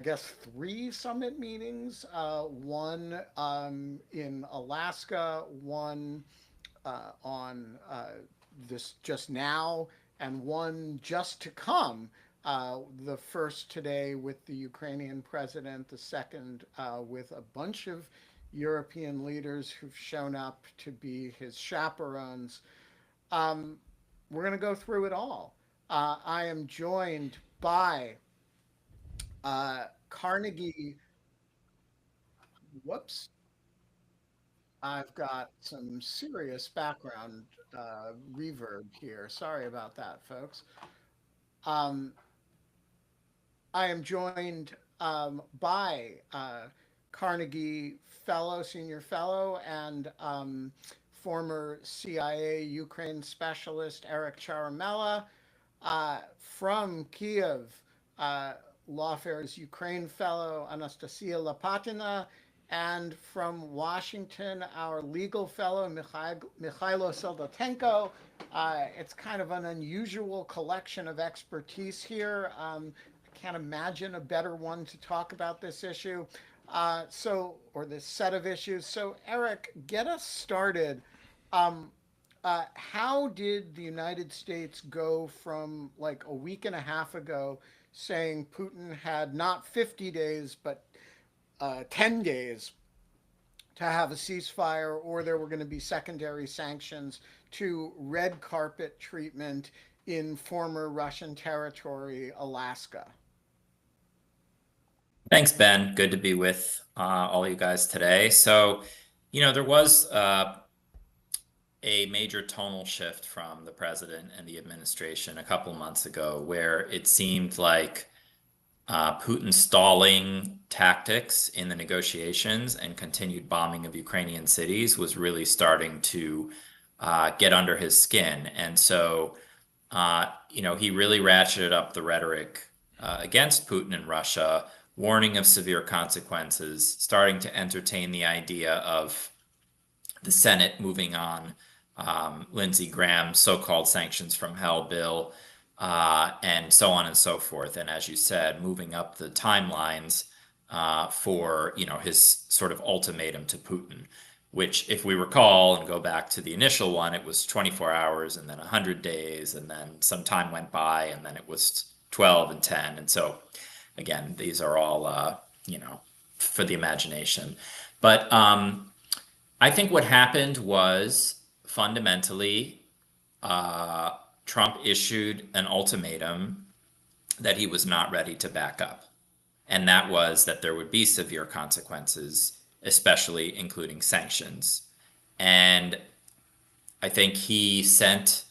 guess, three summit meetings, one in Alaska, one on this just now, and one just to come. The first today with the Ukrainian president, the second with a bunch of European leaders who've shown up to be his chaperones. Um, we're going to go through it all. I am joined by Carnegie. Whoops. I've got some serious background reverb here. Sorry about that, folks. Um, I am joined by Carnegie Fellow, Senior Fellow, and former CIA Ukraine Specialist Eric Charamella, from Kiev, uh, Lawfare's Ukraine Fellow Anastasiia Lapatina, and from Washington, our legal fellow Mykhailo Soldatenko. It's kind of an unusual collection of expertise here. I can't imagine a better one to talk about this issue. Or this set of issues. So, Eric, get us started. Um, how did the United States go from like a week and a half ago saying Putin had not 50 days, but 10 days to have a ceasefire or there were going to be secondary sanctions to red carpet treatment in former Russian territory, Alaska? Thanks, Ben. Good to be with all you guys today. So, there was a major tonal shift from the president and the administration a couple months ago where it seemed like Putin's stalling tactics in the negotiations and continued bombing of Ukrainian cities was really starting to get under his skin. And so, he really ratcheted up the rhetoric against Putin and Russia, warning of severe consequences, starting to entertain the idea of the Senate moving on Lindsey Graham's so-called sanctions from hell bill, and so on and so forth. And as you said, moving up the timelines for his sort of ultimatum to Putin, which, if we recall and go back to the initial one, it was 24 hours and then 100 days, and then some time went by, and then it was 12 and 10. And so, again, these are all, for the imagination. But I think what happened was fundamentally Trump issued an ultimatum that he was not ready to back up. And that was that there would be severe consequences, especially including sanctions. And I think he sent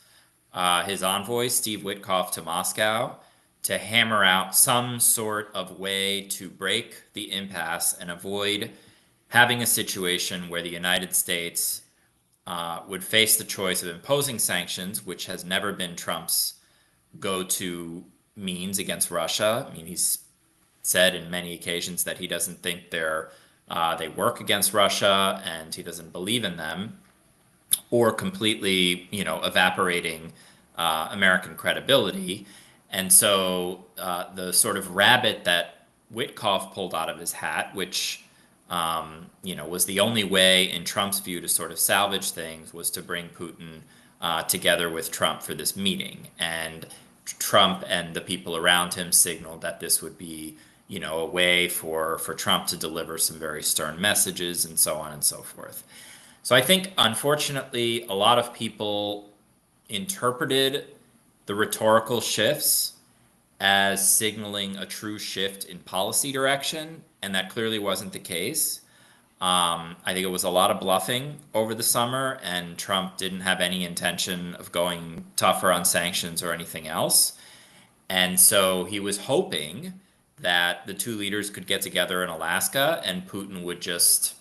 his envoy, Steve Witkoff, to Moscow to hammer out some sort of way to break the impasse and avoid having a situation where the United States would face the choice of imposing sanctions, which has never been Trump's go-to means against Russia. I mean, he's said in many occasions that he doesn't think they work against Russia and he doesn't believe in them, or completely, evaporating American credibility. And so the sort of rabbit that Witkoff pulled out of his hat, which was the only way in Trump's view to sort of salvage things, was to bring Putin together with Trump for this meeting. And Trump and the people around him signaled that this would be, a way for Trump to deliver some very stern messages and so on and so forth. So I think, unfortunately, a lot of people interpreted the rhetorical shifts as signaling a true shift in policy direction, and that clearly wasn't the case. I think it was a lot of bluffing over the summer, and Trump didn't have any intention of going tougher on sanctions or anything else. And so he was hoping that the two leaders could get together in Alaska and Putin would just,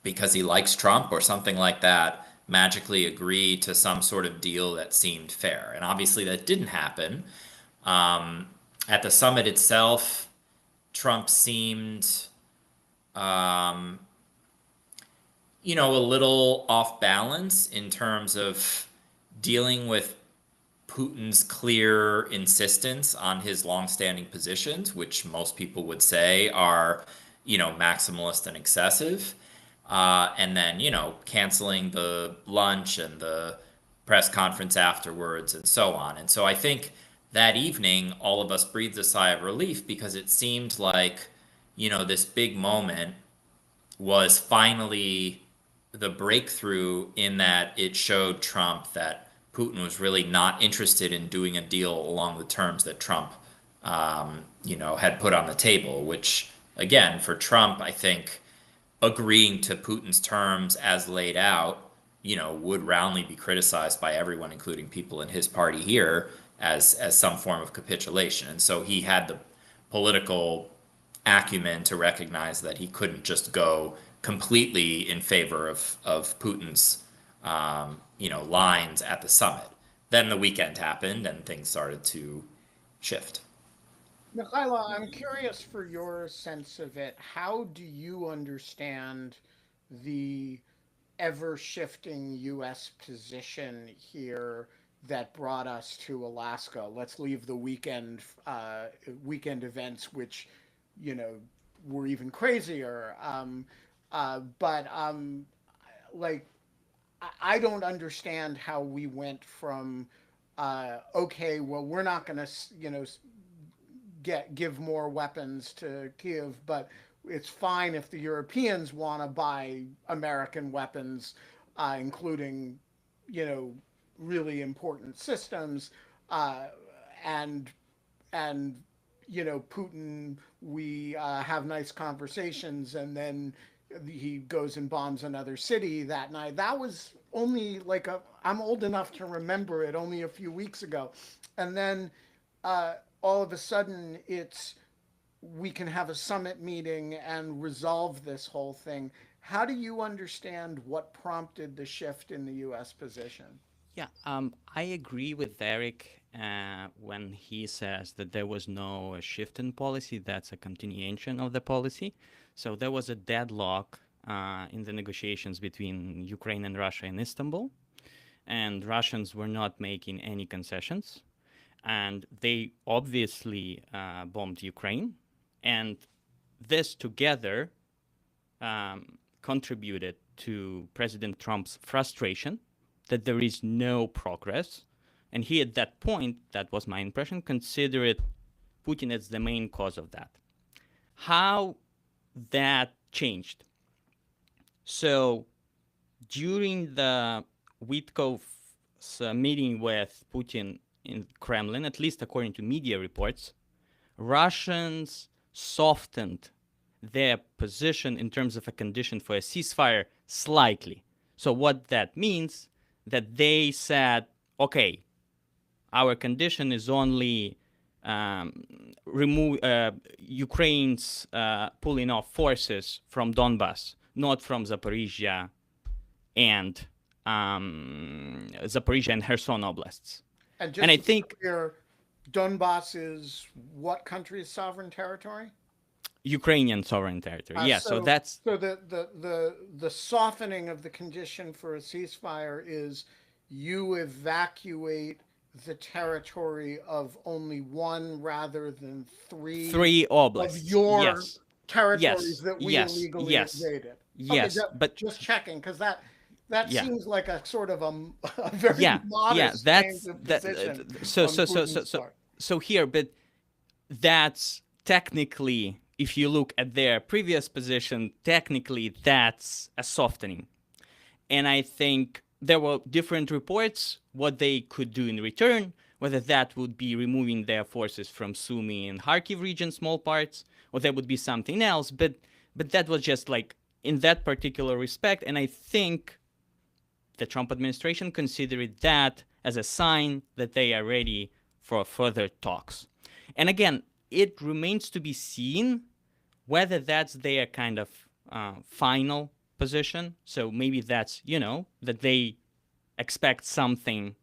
because he likes Trump or something like that, magically agree to some sort of deal that seemed fair. And obviously that didn't happen. At the summit itself, Trump seemed, a little off balance in terms of dealing with Putin's clear insistence on his longstanding positions, which most people would say are, maximalist and excessive, and then, canceling the lunch and the press conference afterwards and so on. And so I think that evening, all of us breathed a sigh of relief because it seemed like, this big moment was finally the breakthrough in that it showed Trump that Putin was really not interested in doing a deal along the terms that Trump, had put on the table, which, again, for Trump, I think agreeing to Putin's terms as laid out, would roundly be criticized by everyone, including people in his party here, as some form of capitulation. And so he had the political acumen to recognize that he couldn't just go completely in favor of Putin's lines at the summit. Then the weekend happened and things started to shift. Mykhailo, I'm curious for your sense of it. How do you understand the ever shifting U.S. position here that brought us to Alaska? Let's leave the weekend events, which were even crazier. But like, I don't understand how we went from okay, well, we're not going to give more weapons to Kiev, but it's fine if the Europeans want to buy American weapons, including, really important systems, and and Putin. We have nice conversations, and then he goes and bombs another city that night. That was only like I'm old enough to remember it only a few weeks ago, and then all of a sudden we can have a summit meeting and resolve this whole thing. How do you understand what prompted the shift in the U.S. position? Yeah, I agree with Eric when he says that there was no shift in policy. That's a continuation of the policy. So there was a deadlock in the negotiations between Ukraine and Russia in Istanbul, and Russians were not making any concessions. And they obviously bombed Ukraine. And this together contributed to President Trump's frustration that there is no progress. And he, at that point, that was my impression, considered Putin as the main cause of that. How that changed. So during the Witkoff's meeting with Putin in Kremlin, at least according to media reports, Russians softened their position in terms of a condition for a ceasefire slightly. So what that means, that they said, okay, our condition is only remove Ukraine's pulling off forces from Donbas, not from Zaporizhia and Kherson oblasts. And I think clear, Donbas is what country's sovereign territory? Ukrainian sovereign territory. Yeah, so that's so the softening of the condition for a ceasefire is you evacuate the territory of only one rather than three oblasts of your territories yes. that we yes. illegally yes. invaded. Yes, okay, but just checking, because that yeah. seems like a sort of a very modest that's change of position so here, but that's technically, if you look at their previous position, technically that's a softening. And I think there were different reports what they could do in return, whether that would be removing their forces from Sumy and Kharkiv region, small parts, or there would be something else. But that was just like in that particular respect. And I think the Trump administration considered that as a sign that they are ready for further talks. And again, it remains to be seen whether that's their kind of final position. So maybe that's, that they expect something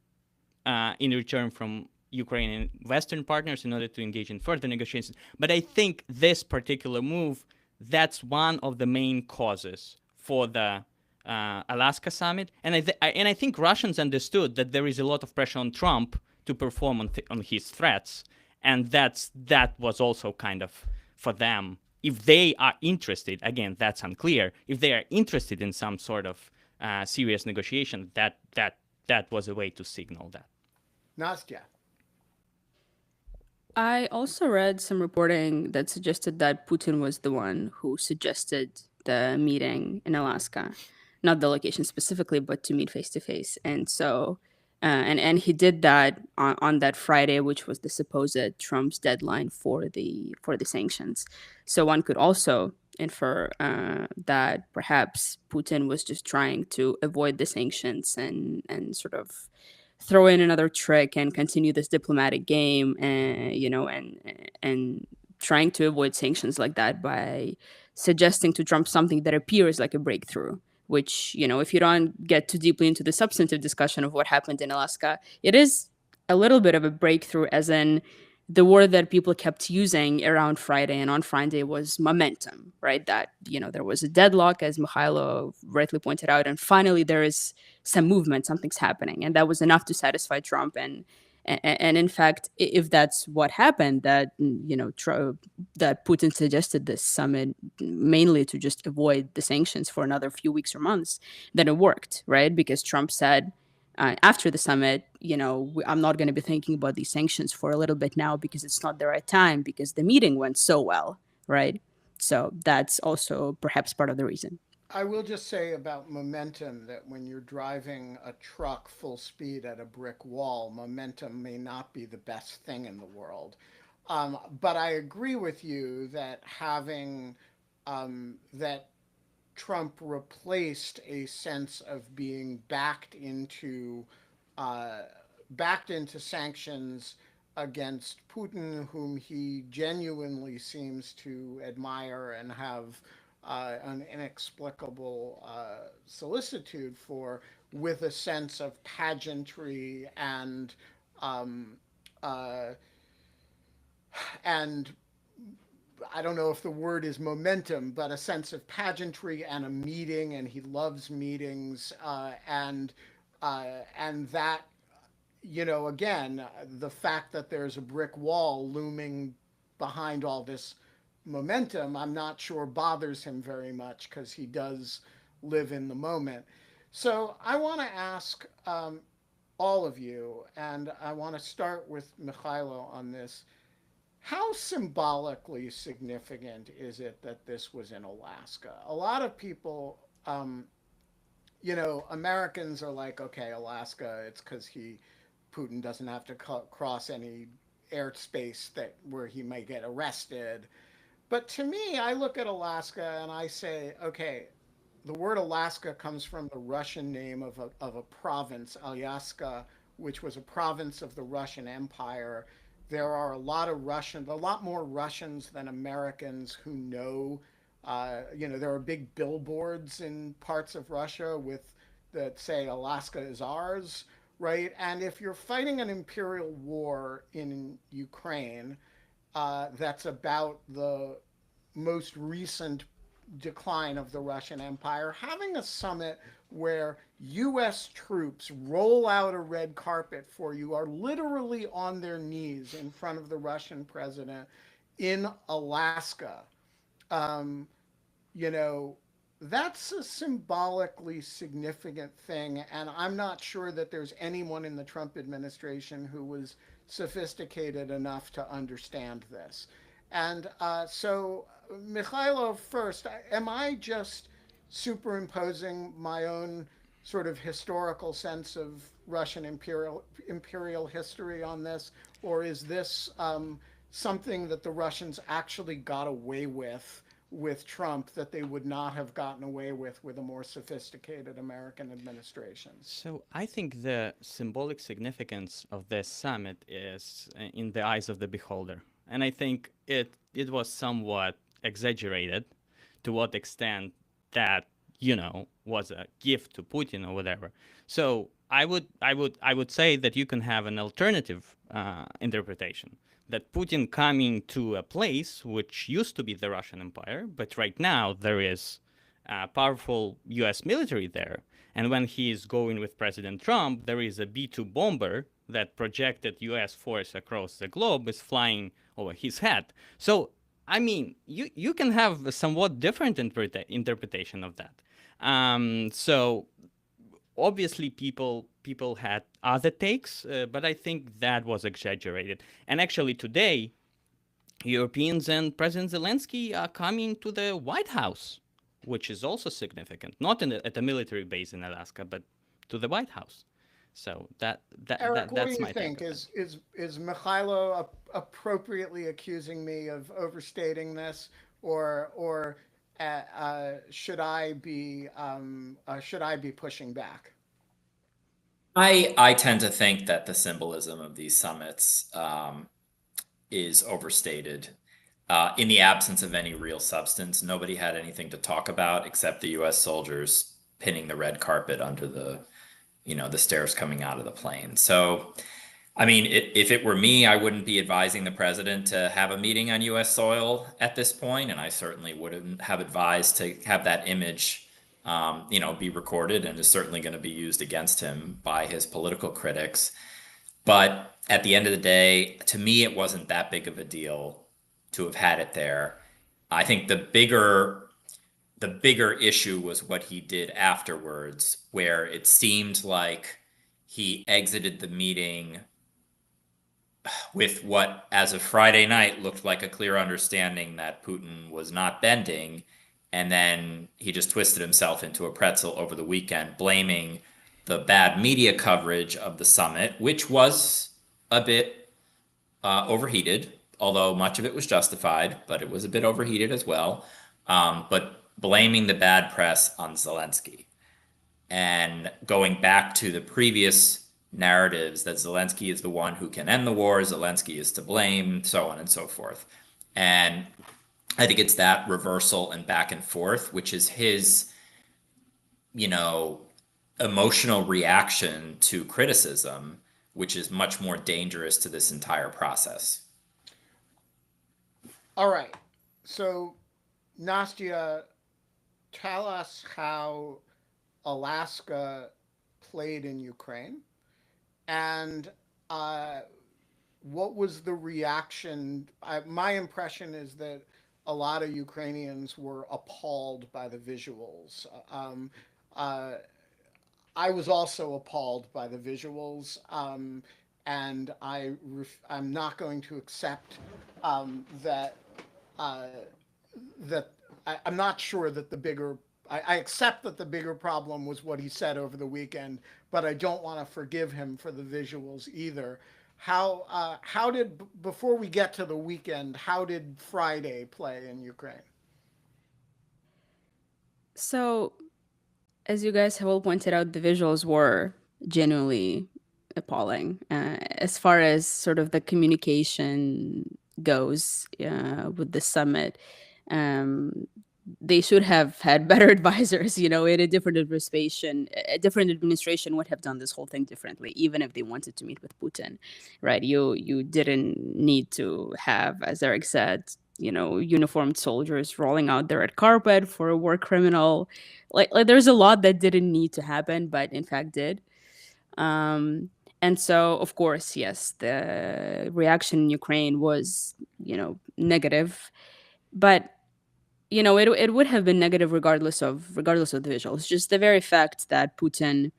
in return from Ukrainian Western partners in order to engage in further negotiations. But I think this particular move, that's one of the main causes for the Alaska summit. And I think Russians understood that there is a lot of pressure on Trump to perform on his threats. And that was also kind of for them. If they are interested, again, that's unclear. If they are interested in some sort of serious negotiation, that was a way to signal that. Nastya. I also read some reporting that suggested that Putin was the one who suggested the meeting in Alaska, not the location specifically, but to meet face to face. And so, and he did that on that Friday, which was the supposed Trump's deadline for the sanctions. So one could also infer that perhaps Putin was just trying to avoid the sanctions and sort of throw in another trick and continue this diplomatic game, and and trying to avoid sanctions like that by suggesting to Trump something that appears like a breakthrough, which, if you don't get too deeply into the substantive discussion of what happened in Alaska, it is a little bit of a breakthrough, as in the word that people kept using around Friday and on Friday was momentum, right? That, there was a deadlock, as Mykhailo rightly pointed out, and finally there is some movement, something's happening. And that was enough to satisfy Trump. And in fact, if that's what happened, that, that Putin suggested this summit mainly to just avoid the sanctions for another few weeks or months, then it worked, right? Because Trump said, after the summit, I'm not going to be thinking about these sanctions for a little bit now because it's not the right time, because the meeting went so well, right? So that's also perhaps part of the reason. I will just say about momentum that when you're driving a truck full speed at a brick wall, momentum may not be the best thing in the world. But I agree with you that having that Trump replaced a sense of being backed into sanctions against Putin, whom he genuinely seems to admire and have an inexplicable solicitude for, with a sense of pageantry and I don't know if the word is momentum, but a sense of pageantry and a meeting, and he loves meetings, and that, again, the fact that there's a brick wall looming behind all this momentum, I'm not sure bothers him very much, because he does live in the moment. So I want to ask all of you, and I want to start with Mykhailo on this. How symbolically significant is it that this was in Alaska? A lot of people, Americans are like, okay, Alaska, it's because Putin doesn't have to cross any airspace where he may get arrested. But to me, I look at Alaska and I say, okay, the word Alaska comes from the Russian name of a province, Alyaska, which was a province of the Russian Empire. There are a lot more Russians than Americans who know. There are big billboards in parts of Russia that say Alaska is ours, right? And if you're fighting an imperial war in Ukraine, that's about the most recent decline of the Russian Empire, having a summit where U.S. troops roll out a red carpet for you, are literally on their knees in front of the Russian president in Alaska, that's a symbolically significant thing. And I'm not sure that there's anyone in the Trump administration who was sophisticated enough to understand this. And so, Mykhailo, first, am I just superimposing my own sort of historical sense of Russian imperial history on this, or is this something that the Russians actually got away with Trump that they would not have gotten away with a more sophisticated American administration? So I think the symbolic significance of this summit is in the eyes of the beholder. And I think it was somewhat exaggerated to what extent that, was a gift to Putin or whatever. So I would say that you can have an alternative interpretation, that Putin coming to a place which used to be the Russian Empire, but right now there is a powerful US military there. And when he is going with President Trump, there is a B-2 bomber that projected U.S. force across the globe is flying over his head. So, I mean, you can have a somewhat different interpretation of that. So obviously people had other takes, but I think that was exaggerated. And actually today, Europeans and President Zelensky are coming to the White House, which is also significant, not at a military base in Alaska, but to the White House. So Eric, what do that's you my think? take on Is Mykhailo appropriately accusing me of overstating this, or should I be pushing back? I tend to think that the symbolism of these summits is overstated. In the absence of any real substance, nobody had anything to talk about except the U.S. soldiers pinning the red carpet under the stairs coming out of the plane. So, I mean, if it were me, I wouldn't be advising the president to have a meeting on U.S. soil at this point, and I certainly wouldn't have advised to have that image, be recorded, and is certainly going to be used against him by his political critics. But at the end of the day, to me, it wasn't that big of a deal to have had it there. I think the bigger issue was what he did afterwards, where it seemed like he exited the meeting with what, as of Friday night, looked like a clear understanding that Putin was not bending. And then he just twisted himself into a pretzel over the weekend, blaming the bad media coverage of the summit, which was a bit overheated, although much of it was justified, but it was a bit overheated as well. But blaming the bad press on Zelensky and going back to the previous narratives that Zelensky is the one who can end the war, Zelensky is to blame, so on and so forth. And I think it's that reversal and back and forth, which is his, emotional reaction to criticism, which is much more dangerous to this entire process. All right. So, Nastya, tell us how Alaska played in Ukraine, and what was the reaction? My impression is that a lot of Ukrainians were appalled by the visuals. I was also appalled by the visuals, and I'm not going to accept that that I'm not sure that the bigger. I accept that the bigger problem was what he said over the weekend, but I don't want to forgive him for the visuals either. How did, before we get to the weekend, how did Friday play in Ukraine? So, as you guys have all pointed out, the visuals were genuinely appalling. As far as sort of the communication goes with the summit, they should have had better advisors. In a different administration would have done this whole thing differently, even if they wanted to meet with Putin, right? You didn't need to have, as Eric said, uniformed soldiers rolling out the red carpet for a war criminal. Like there's a lot that didn't need to happen, but in fact did. And so, of course, yes, the reaction in Ukraine was, negative, but it would have been negative regardless of the visuals. Just the very fact that Putin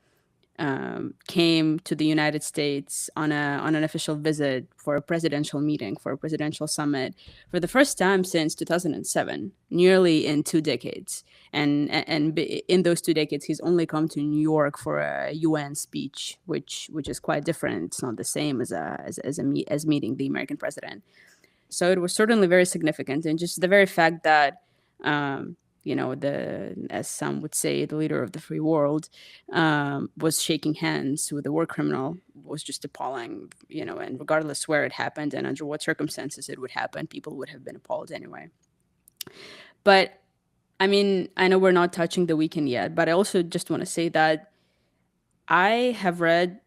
came to the United States on an official visit for a presidential meeting, for a presidential summit, for the first time since 2007, nearly in 2 decades. And in those 2 decades, he's only come to New York for a UN speech, which is quite different. It's not the same as meeting the American president. So it was certainly very significant, and just the very fact that as some would say, the leader of the free world was shaking hands with a war criminal was just appalling, and regardless where it happened and under what circumstances it would happen, people would have been appalled anyway. But I mean, I know we're not touching the weekend yet, but I also just want to say that I have read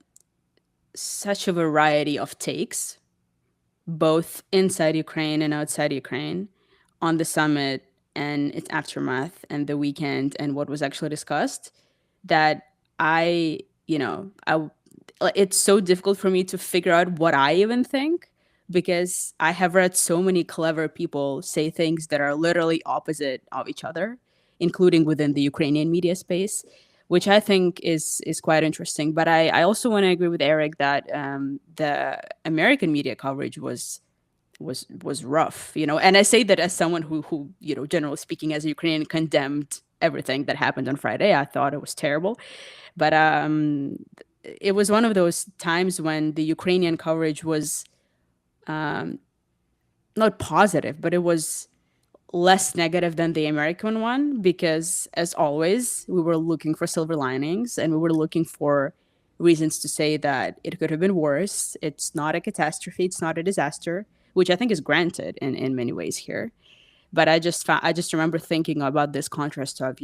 such a variety of takes, both inside Ukraine and outside Ukraine, on the summit and its aftermath and the weekend and what was actually discussed, that I it's so difficult for me to figure out what I even think, because I have read so many clever people say things that are literally opposite of each other, including within the Ukrainian media space, which I think is quite interesting. But I also want to agree with Eric that the American media coverage was rough, and I say that as someone who generally speaking, as a Ukrainian, condemned everything that happened on Friday. I thought it was terrible, but it was one of those times when the Ukrainian coverage was not positive, but it was less negative than the American one, because as always, we were looking for silver linings and we were looking for reasons to say that it could have been worse. It's not a catastrophe. It's not a disaster, which I think is granted in many ways here. But I just remember thinking about this contrast of,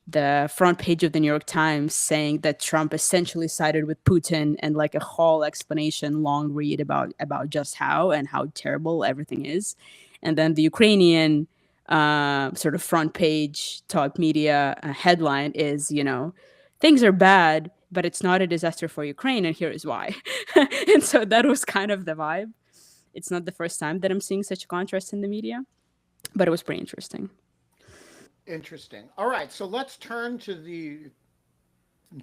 the front page of the New York Times saying that Trump essentially sided with Putin, and like a whole explanation, long read about just how and how terrible everything is. And then the Ukrainian sort of front page top media headline is, things are bad, but it's not a disaster for Ukraine, and here is why. And so that was kind of the vibe. It's not the first time that I'm seeing such a contrast in the media, but it was pretty interesting. Interesting. All right, so let's turn to the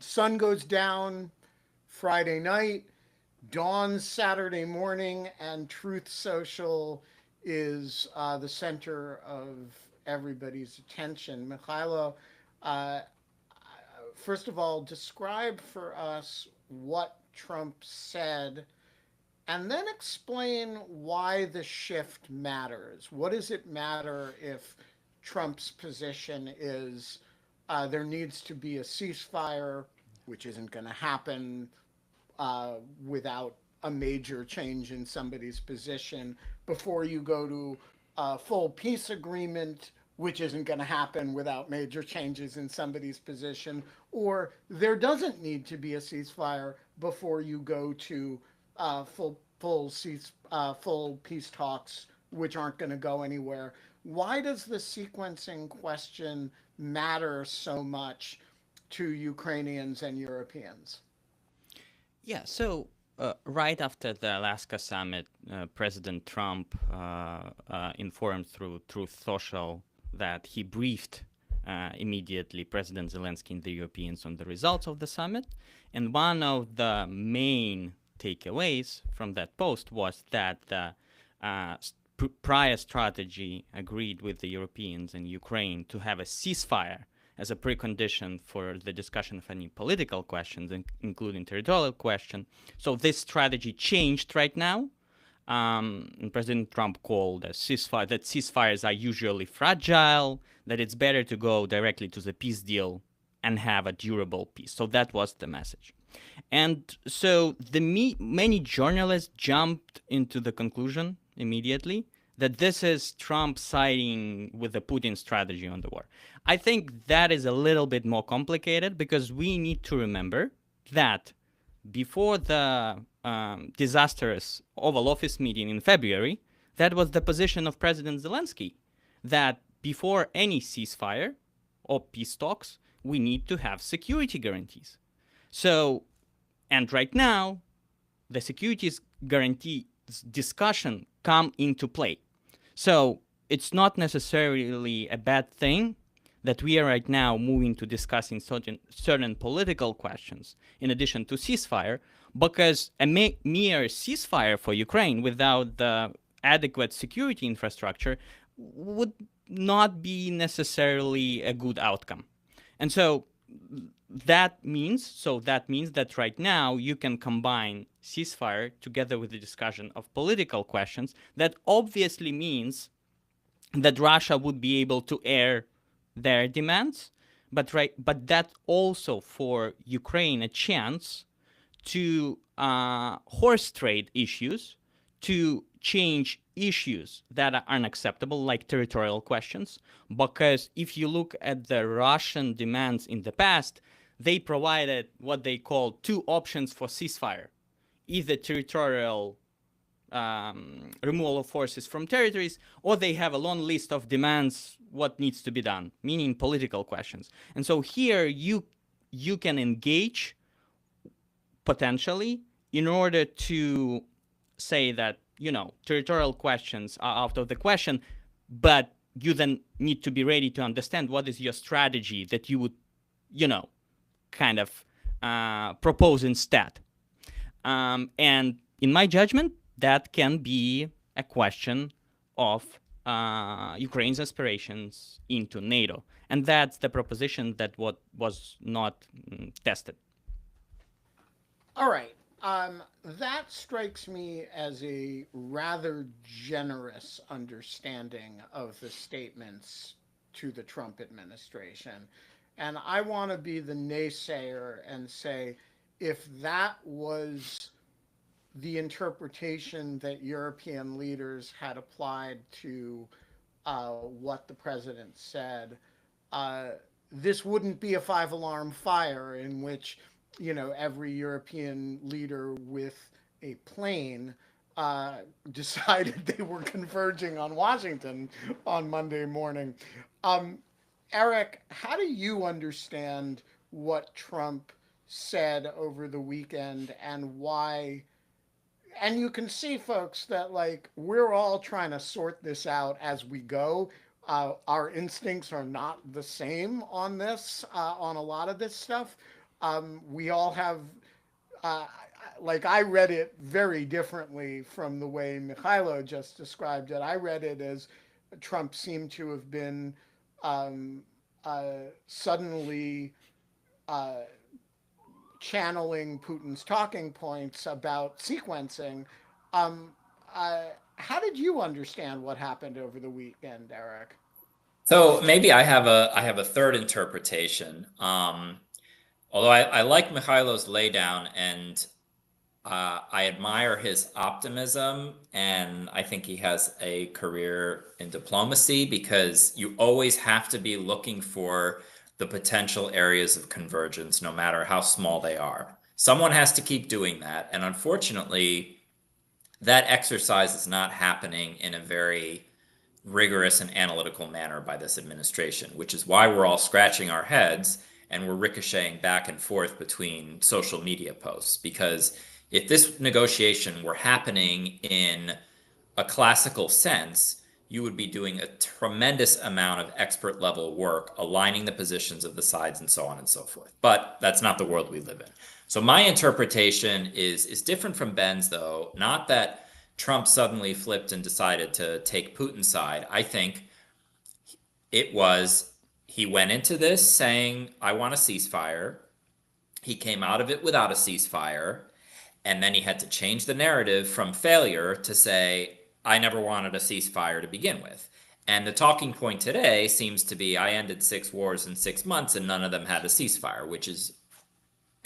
sun goes down Friday night, dawns Saturday morning, and Truth Social is the center of everybody's attention. Mykhailo, first of all, describe for us what Trump said, and then explain why the shift matters. What does it matter if Trump's position is there needs to be a ceasefire, which isn't going to happen without a major change in somebody's position, before you go to a full peace agreement, which isn't going to happen without major changes in somebody's position, or there doesn't need to be a ceasefire before you go to full peace talks, which aren't going to go anywhere. Why does the sequencing question matter so much to Ukrainians and Europeans? Yeah, so right after the Alaska summit, President Trump informed through Truth Social that he briefed immediately President Zelensky and the Europeans on the results of the summit. And one of the main takeaways from that post was that the prior strategy agreed with the Europeans and Ukraine to have a ceasefire as a precondition for the discussion of any political questions, including territorial question. So this strategy changed right now. And President Trump called a ceasefire, that ceasefires are usually fragile, that it's better to go directly to the peace deal and have a durable peace. So that was the message. And so many journalists jumped into the conclusion immediately that this is Trump siding with the Putin strategy on the war. I think that is a little bit more complicated, because we need to remember that before the disastrous Oval Office meeting in February, that was the position of President Zelensky, that before any ceasefire or peace talks, we need to have security guarantees. So, and right now, the security guarantee discussion come into play. So it's not necessarily a bad thing that we are right now moving to discussing certain political questions in addition to ceasefire, because a mere ceasefire for Ukraine without the adequate security infrastructure would not be necessarily a good outcome. And so that means that right now you can combine ceasefire together with the discussion of political questions. That obviously means that Russia would be able to air their demands, but that also for Ukraine a chance to horse trade issues, to change issues that are unacceptable, like territorial questions. Because if you look at the Russian demands in the past, they provided what they called two options for ceasefire: either territorial removal of forces from territories, or they have a long list of demands what needs to be done, meaning political questions. And so here you can engage potentially, in order to say that, territorial questions are out of the question, but you then need to be ready to understand what is your strategy that you would, kind of propose instead. And in my judgment, that can be a question of Ukraine's aspirations into NATO. And that's the proposition that was not tested. All right. That strikes me as a rather generous understanding of the statements to the Trump administration. And I want to be the naysayer and say, if that was the interpretation that European leaders had applied to what the president said, this wouldn't be a five-alarm fire in which, every European leader with a plane decided they were converging on Washington on Monday morning. Eric, how do you understand what Trump said over the weekend and why? And you can see, folks, that we're all trying to sort this out as we go. Our instincts are not the same on this, on a lot of this stuff. We all have, I read it very differently from the way Mykhailo just described it. I read it as Trump seemed to have been suddenly channeling Putin's talking points about sequencing. How did you understand what happened over the weekend, Eric? So maybe I have a third interpretation. Although I like Mykhailo's laydown, and I admire his optimism, and I think he has a career in diplomacy, because you always have to be looking for the potential areas of convergence, no matter how small they are. Someone has to keep doing that. And unfortunately, that exercise is not happening in a very rigorous and analytical manner by this administration, which is why we're all scratching our heads and we're ricocheting back and forth between social media posts. Because if this negotiation were happening in a classical sense, you would be doing a tremendous amount of expert level work, aligning the positions of the sides and so on and so forth. But that's not the world we live in. So my interpretation is different from Ben's, though. Not that Trump suddenly flipped and decided to take Putin's side. I think it was, he went into this saying, I want a ceasefire. He came out of it without a ceasefire. And then he had to change the narrative from failure to say, I never wanted a ceasefire to begin with. And the talking point today seems to be, I ended 6 wars in 6 months and none of them had a ceasefire, which is,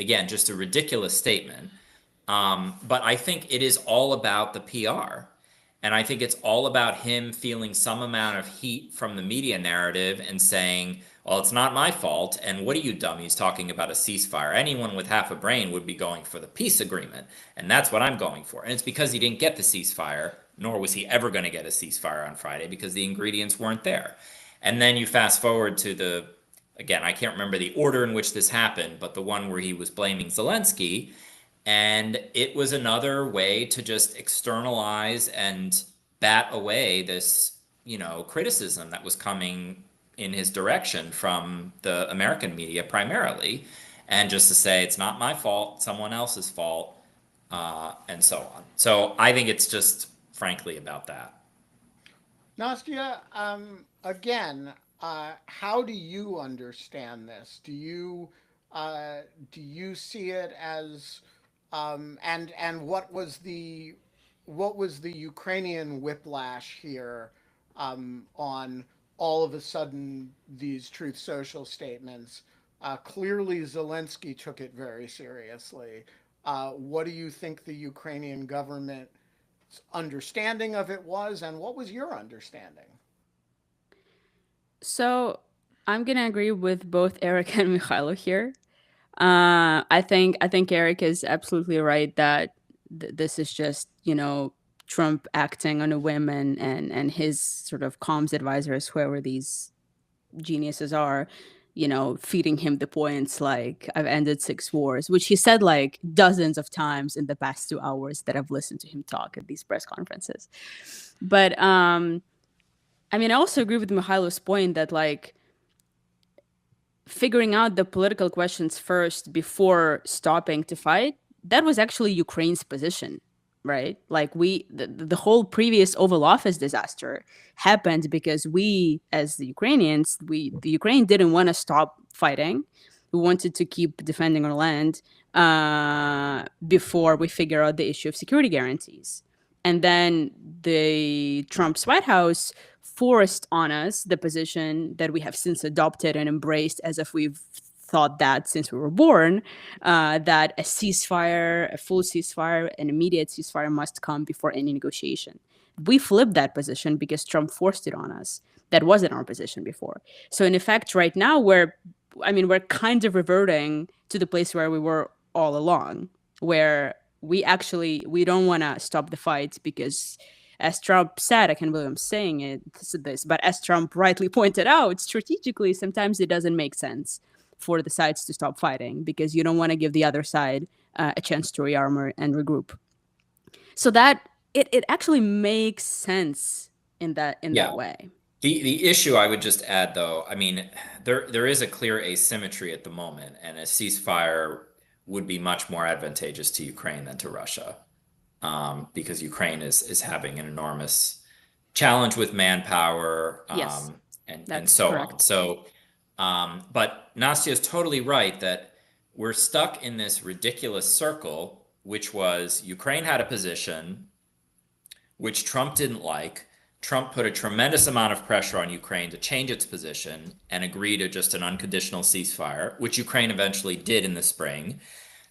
again, just a ridiculous statement. But I think it is all about the PR. And I think it's all about him feeling some amount of heat from the media narrative and saying, well, it's not my fault. And what are you dummies talking about a ceasefire? Anyone with half a brain would be going for the peace agreement. And that's what I'm going for. And it's because he didn't get the ceasefire, nor was he ever going to get a ceasefire on Friday, because the ingredients weren't there. And then you fast forward to again, I can't remember the order in which this happened, but the one where he was blaming Zelensky. And it was another way to just externalize and bat away this, criticism that was coming in his direction from the American media primarily, and just to say it's not my fault, someone else's fault, and so on. So I think it's just frankly about that. Nastia, again, how do you understand this? Do you see it as and what was the Ukrainian whiplash here on all of a sudden these Truth Social statements? Clearly, Zelensky took it very seriously. What do you think the Ukrainian government's understanding of it was, and what was your understanding? So I'm gonna agree with both Eric and Mykhailo here. I think Eric is absolutely right that this is just Trump acting on a whim, and his sort of comms advisors, whoever these geniuses are, feeding him the points like I've ended 6 wars, which he said like dozens of times in the past 2 hours that I've listened to him talk at these press conferences. But I also agree with Mykhailo's point that like figuring out the political questions first before stopping to fight, that was actually Ukraine's position, right? Like the whole previous Oval Office disaster happened because we, as the Ukrainians, the Ukraine didn't want to stop fighting. We wanted to keep defending our land before we figure out the issue of security guarantees. And then the Trump's White House forced on us the position that we have since adopted and embraced as if we've thought that since we were born, that a ceasefire, a full ceasefire, an immediate ceasefire must come before any negotiation. We flipped that position because Trump forced it on us. That wasn't our position before. So in effect, right now, we're kind of reverting to the place where we were all along, where we don't want to stop the fight because, as Trump said, I can't believe I'm saying this, but as Trump rightly pointed out, strategically, sometimes it doesn't make sense for the sides to stop fighting because you don't want to give the other side a chance to rearmor and regroup. So that it actually makes sense in that way. The issue I would just add, though, there is a clear asymmetry at the moment, and a ceasefire would be much more advantageous to Ukraine than to Russia. Because Ukraine is having an enormous challenge with manpower, yes, and so correct. on. So, but Nastya is totally right that we're stuck in this ridiculous circle, which was Ukraine had a position which Trump didn't like. Trump put a tremendous amount of pressure on Ukraine to change its position and agree to just an unconditional ceasefire, which Ukraine eventually did in the spring.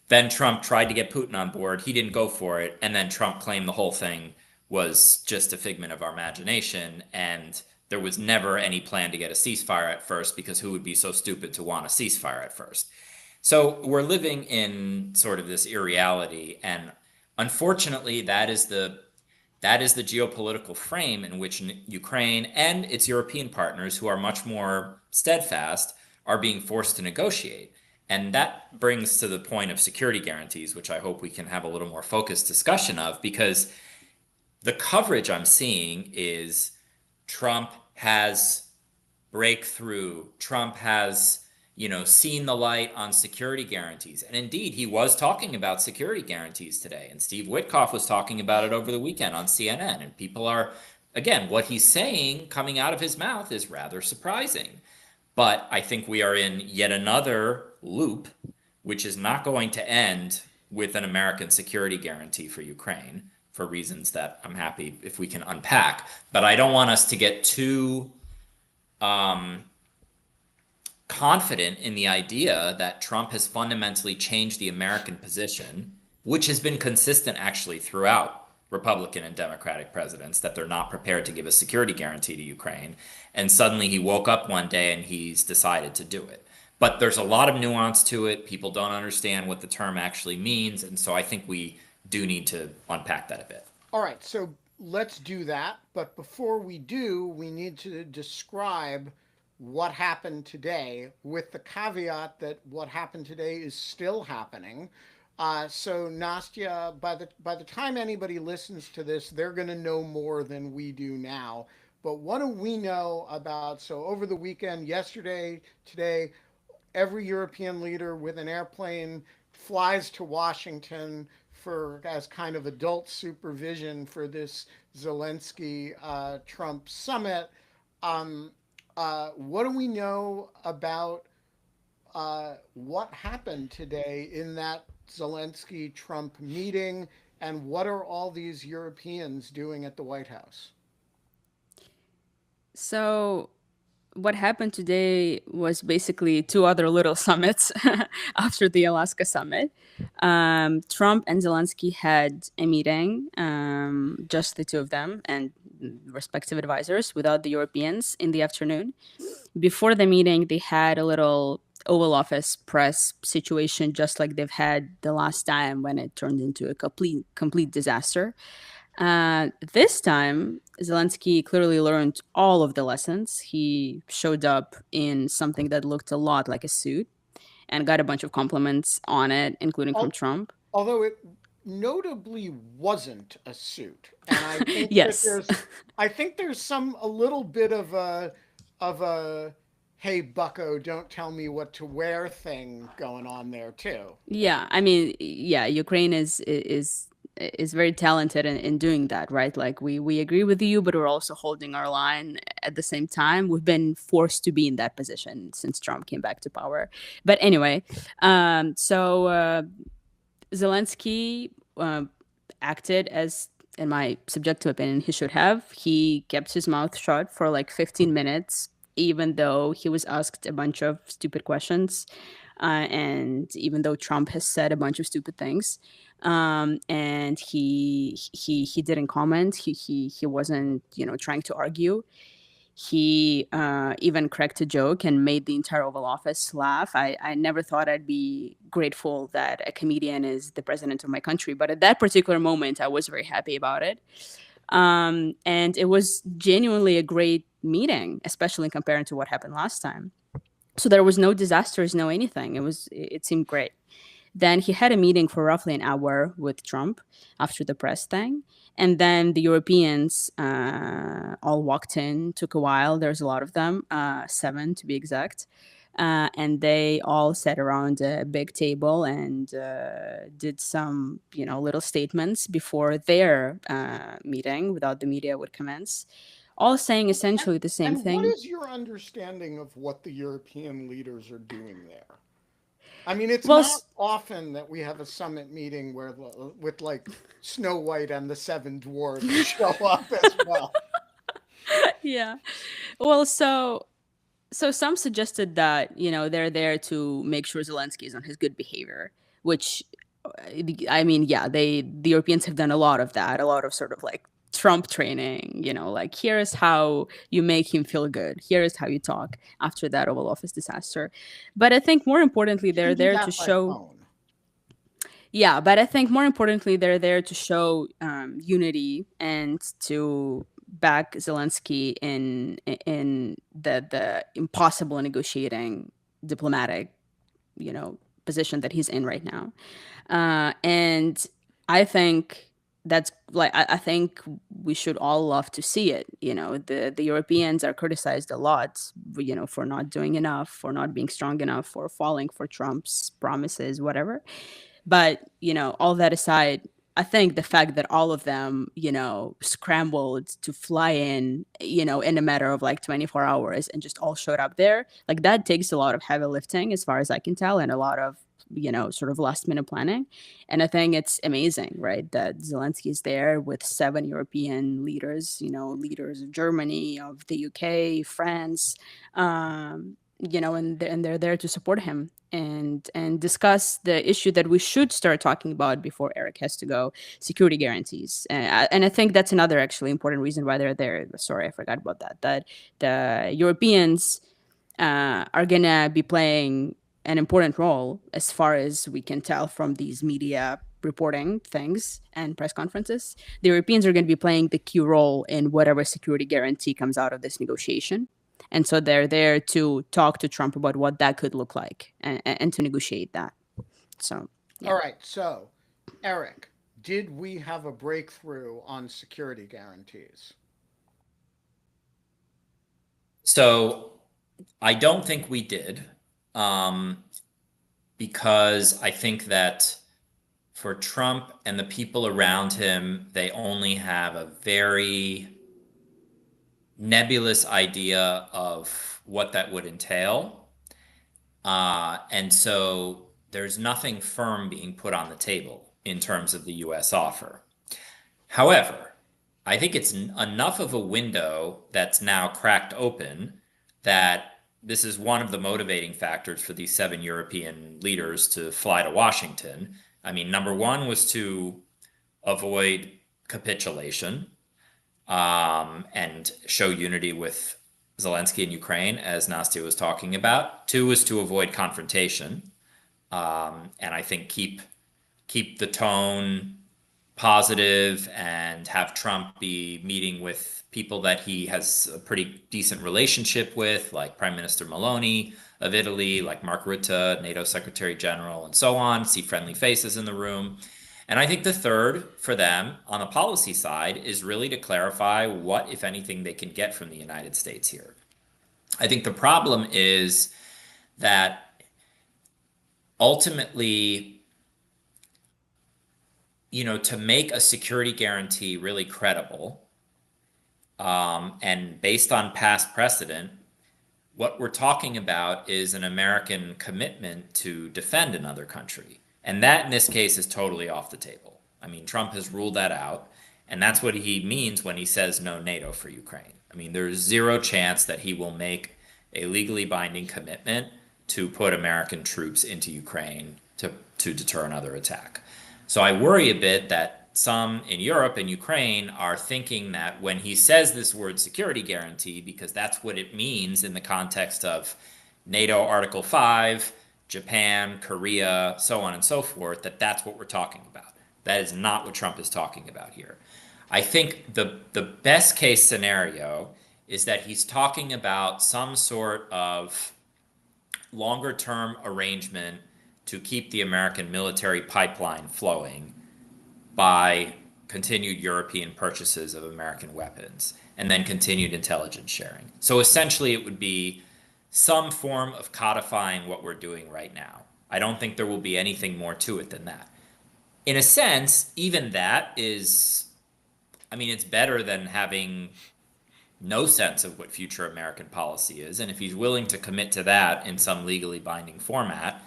Then Trump tried to get Putin on board. He didn't go for it. And then Trump claimed the whole thing was just a figment of our imagination. And there was never any plan to get a ceasefire at first, because who would be so stupid to want a ceasefire at first? So we're living in sort of this irreality. And unfortunately, that is the geopolitical frame in which Ukraine and its European partners, who are much more steadfast, are being forced to negotiate. And that brings to the point of security guarantees, which I hope we can have a little more focused discussion of, because the coverage I'm seeing is Trump has breakthrough. Trump has, seen the light on security guarantees. And indeed, he was talking about security guarantees today. And Steve Witkoff was talking about it over the weekend on CNN. And people are, again, what he's saying coming out of his mouth is rather surprising. But I think we are in yet another loop, which is not going to end with an American security guarantee for Ukraine, for reasons that I'm happy if we can unpack. But I don't want us to get too confident in the idea that Trump has fundamentally changed the American position, which has been consistent actually throughout Republican and Democratic presidents, that they're not prepared to give a security guarantee to Ukraine. And suddenly he woke up one day and he's decided to do it. But there's a lot of nuance to it. People don't understand what the term actually means. And so I think we do need to unpack that a bit. All right, so let's do that. But before we do, we need to describe what happened today, with the caveat that what happened today is still happening. So Nastya, by the time anybody listens to this, they're going to know more than we do now. But what do we know about? So over the weekend, yesterday, today, every European leader with an airplane flies to Washington as kind of adult supervision for this Zelensky Trump summit. What do we know about what happened today in that Zelensky-Trump meeting, and what are all these Europeans doing at the White House? So what happened today was basically 2 other little summits after the Alaska summit. Trump and Zelensky had a meeting, just the 2 of them and respective advisors, without the Europeans, in the afternoon. Before the meeting, they had a little Oval Office press situation, just like they've had the last time when it turned into a complete disaster. This time, Zelensky clearly learned all of the lessons. He showed up in something that looked a lot like a suit and got a bunch of compliments on it, including from Trump. Although it notably wasn't a suit, and I think that Yes. there's a little bit of a hey bucko, don't tell me what to wear thing going on there too. Yeah, I mean, yeah, Ukraine is very talented in doing that, right? Like we agree with you, but we're also holding our line at the same time. We've been forced to be in that position since Trump came back to power. But anyway, so Zelensky acted as, in my subjective opinion, he should have. He kept his mouth shut for like 15 minutes, even though he was asked a bunch of stupid questions. And even though Trump has said a bunch of stupid things, and he didn't comment, he wasn't trying to argue. He even cracked a joke and made the entire Oval Office laugh. I never thought I'd be grateful that a comedian is the president of my country, but at that particular moment, I was very happy about it. And it was genuinely a great meeting, especially compared to what happened last time. So there was no disasters, no anything. It seemed great. Then he had a meeting for roughly an hour with Trump after the press thing. And then the Europeans all walked in, took a while. There's a lot of them, 7 to be exact. And they all sat around a big table and did some, little statements before their meeting, without the media would commence. All saying essentially the same thing. What is your understanding of what the European leaders are doing there? I mean, it's not often that we have a summit meeting with like Snow White and the 7 dwarves show up as well. Yeah. Well, so some suggested that, they're there to make sure Zelensky is on his good behavior, which, I mean, yeah, the Europeans have done a lot of that, a lot of sort of like Trump training, like here is how you make him feel good. Here is how you talk after that Oval Office disaster. But I think more importantly, they're there to show. Yeah, but I think more importantly, they're there to show unity and to back Zelensky in the impossible negotiating diplomatic, position that he's in right now. And I think that's like I think we should all love to see it. The Europeans are criticized a lot, for not doing enough, for not being strong enough, for falling for Trump's promises, whatever. But all that aside, I think the fact that all of them, scrambled to fly in, in a matter of like 24 hours and just all showed up there, like that takes a lot of heavy lifting, as far as I can tell, and a lot of sort of last minute planning. And I think it's amazing, right, that Zelensky is there with 7 European leaders, leaders of Germany, of the UK, France, and they're there to support him and discuss the issue that we should start talking about before Eric has to go: security guarantees. And I think that's another actually important reason why they're there. Sorry, I forgot about that. That the Europeans are gonna be playing an important role, as far as we can tell from these media reporting things and press conferences. The Europeans are going to be playing the key role in whatever security guarantee comes out of this negotiation. And so they're there to talk to Trump about what that could look like and to negotiate that. So, yeah. All right. So, Eric, did we have a breakthrough on security guarantees? So, I don't think we did. Because I think that for Trump and the people around him, they only have a very nebulous idea of what that would entail. And so there's nothing firm being put on the table in terms of the US offer. However, I think it's enough of a window that's now cracked open that this is one of the motivating factors for these 7 European leaders to fly to Washington. I mean, number one was to avoid capitulation and show unity with Zelensky and Ukraine, as Nastia was talking about. 2 was to avoid confrontation, and I think keep the tone positive and have Trump be meeting with people that he has a pretty decent relationship with, like Prime Minister Meloni of Italy, like Mark Rutte, NATO Secretary General, and so on, see friendly faces in the room. And I think the third for them on the policy side is really to clarify what, if anything, they can get from the United States here. I think the problem is that ultimately, you know, to make a security guarantee really credible, and based on past precedent, what we're talking about is an American commitment to defend another country. And that, in this case, is totally off the table. I mean, Trump has ruled that out. And that's what he means when he says no NATO for Ukraine. I mean, there's zero chance that he will make a legally binding commitment to put American troops into Ukraine to deter another attack. So I worry a bit that some in Europe and Ukraine are thinking that when he says this word security guarantee, because that's what it means in the context of NATO Article 5, Japan, Korea, so on and so forth, that that's what we're talking about. That is not what Trump is talking about here. I think the best case scenario is that he's talking about some sort of longer term arrangement to keep the American military pipeline flowing by continued European purchases of American weapons and then continued intelligence sharing. So essentially it would be some form of codifying what we're doing right now. I don't think there will be anything more to it than that. In a sense, even that is, I mean, it's better than having no sense of what future American policy is. And if he's willing to commit to that in some legally binding format,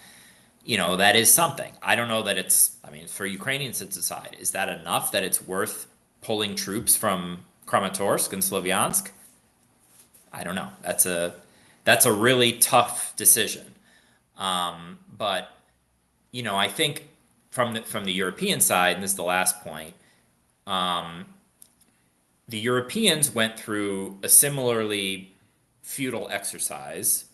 you know, that is something. I don't know that it's, I mean, for Ukrainians to decide, is that enough that it's worth pulling troops from Kramatorsk and Slovyansk? I don't know. That's a really tough decision. But, you know, I think from the European side, and this is the last point, the Europeans went through a similarly futile exercise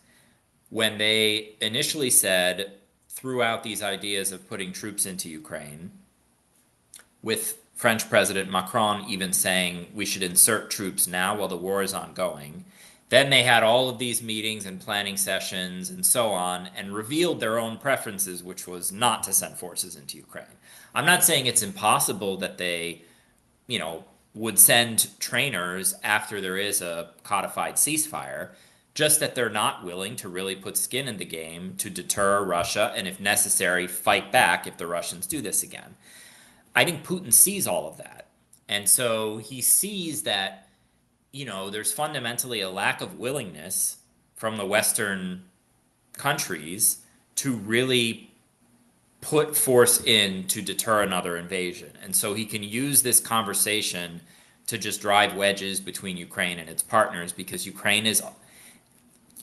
when they initially said, threw out these ideas of putting troops into Ukraine, with French President Macron even saying we should insert troops now while the war is ongoing. Then they had all of these meetings and planning sessions and so on, and revealed their own preferences, which was not to send forces into Ukraine. I'm not saying it's impossible that they, you know, would send trainers after there is a codified ceasefire, just that they're not willing to really put skin in the game to deter Russia and, if necessary, fight back if the Russians do this again. I think Putin sees all of that. And so he sees that, you know, there's fundamentally a lack of willingness from the Western countries to really put force in to deter another invasion. And so he can use this conversation to just drive wedges between Ukraine and its partners, because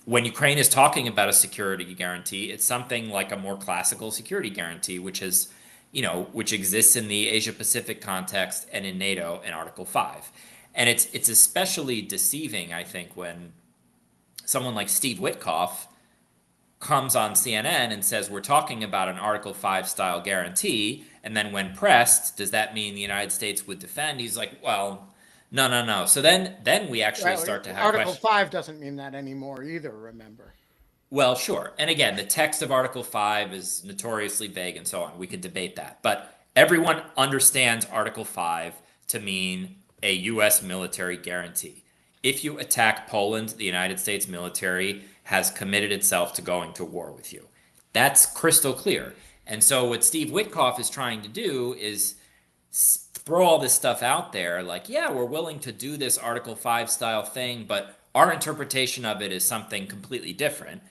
when Ukraine is talking about a security guarantee, it's something like a more classical security guarantee, which is, you know, which exists in the Asia-Pacific context and in NATO in Article 5. And it's especially deceiving, I think, when someone like Steve Witkoff comes on CNN and says we're talking about an Article 5 style guarantee, and then when pressed, does that mean the United States would defend? He's like, well, no. So then we actually start to have Article questions. 5 doesn't mean that anymore either, remember. Well, sure. And again, the text of Article 5 is notoriously vague and so on. We could debate that. But everyone understands Article 5 to mean a U.S. military guarantee. If you attack Poland, the United States military has committed itself to going to war with you. That's crystal clear. And so what Steve Witkoff is trying to do is throw all this stuff out there like, yeah, we're willing to do this Article 5 style thing, but our interpretation of it is something completely different.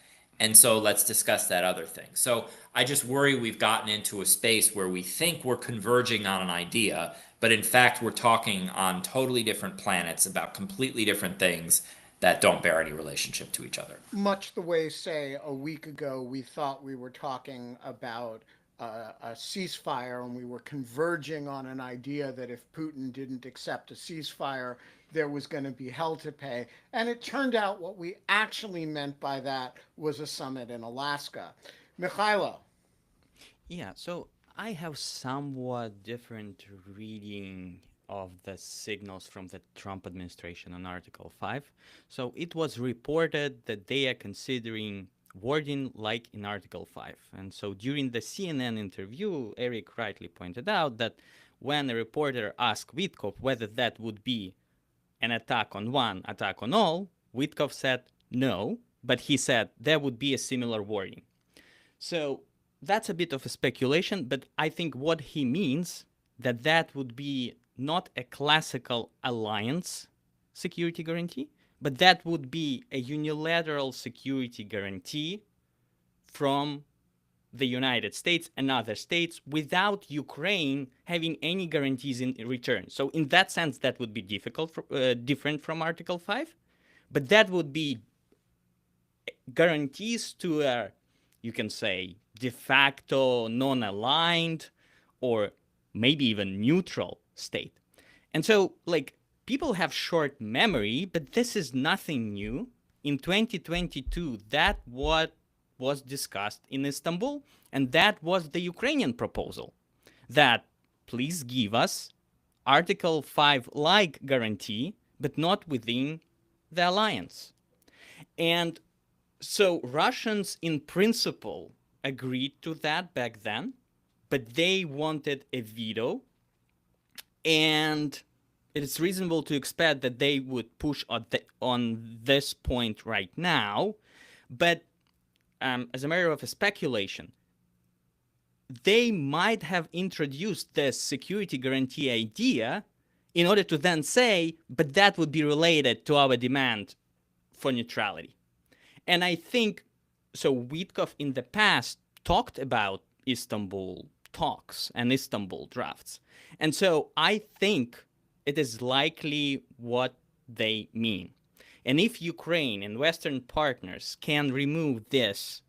And so let's discuss that other thing. So I just worry we've gotten into a space where we think we're converging on an idea, but in fact, we're talking on totally different planets about completely different things that don't bear any relationship to each other. Much the way, say, a week ago, we thought we were talking about a ceasefire, and we were converging on an idea that if Putin didn't accept a ceasefire, there was going to be hell to pay. And it turned out what we actually meant by that was a summit in Alaska. Mykhailo. Yeah, so I have somewhat different reading of the signals from the Trump administration on Article 5. So it was reported that they are considering wording like in Article 5. And so during the CNN interview, Eric rightly pointed out that when a reporter asked Witkoff whether that would be an attack on one, attack on all, Witkoff said no, but he said there would be a similar wording. So that's a bit of a speculation, but I think what he means that would be not a classical alliance security guarantee, but that would be a unilateral security guarantee from the United States and other states without Ukraine having any guarantees in return. So in that sense, that would be different from Article 5, but that would be guarantees to a, you can say, de facto non-aligned or maybe even neutral state. And so, like, people have short memory, but this is nothing new. In 2022, that what was discussed in Istanbul, and that was the Ukrainian proposal, that please give us Article 5-like guarantee, but not within the alliance. And so Russians, in principle, agreed to that back then, but they wanted a veto, and it is reasonable to expect that they would push on this point right now. But as a matter of speculation, they might have introduced the security guarantee idea in order to then say, but that would be related to our demand for neutrality. And I think, so Witkoff in the past talked about Istanbul talks and Istanbul drafts. And so I think it is likely what they mean. And if Ukraine and Western partners can remove this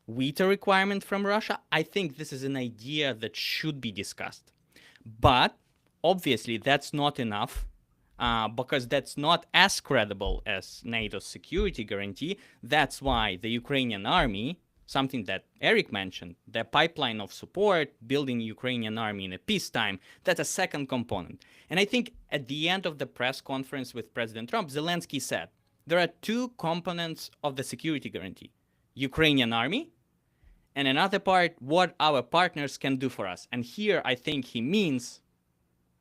veto requirement from Russia, I think this is an idea that should be discussed. But obviously that's not enough, because that's not as credible as NATO's security guarantee. That's why the Ukrainian army, something that Eric mentioned, the pipeline of support, building Ukrainian army in a peacetime, that's a second component. And I think at the end of the press conference with President Trump, Zelensky said, there are two components of the security guarantee: Ukrainian army, and another part, what our partners can do for us. And here I think he means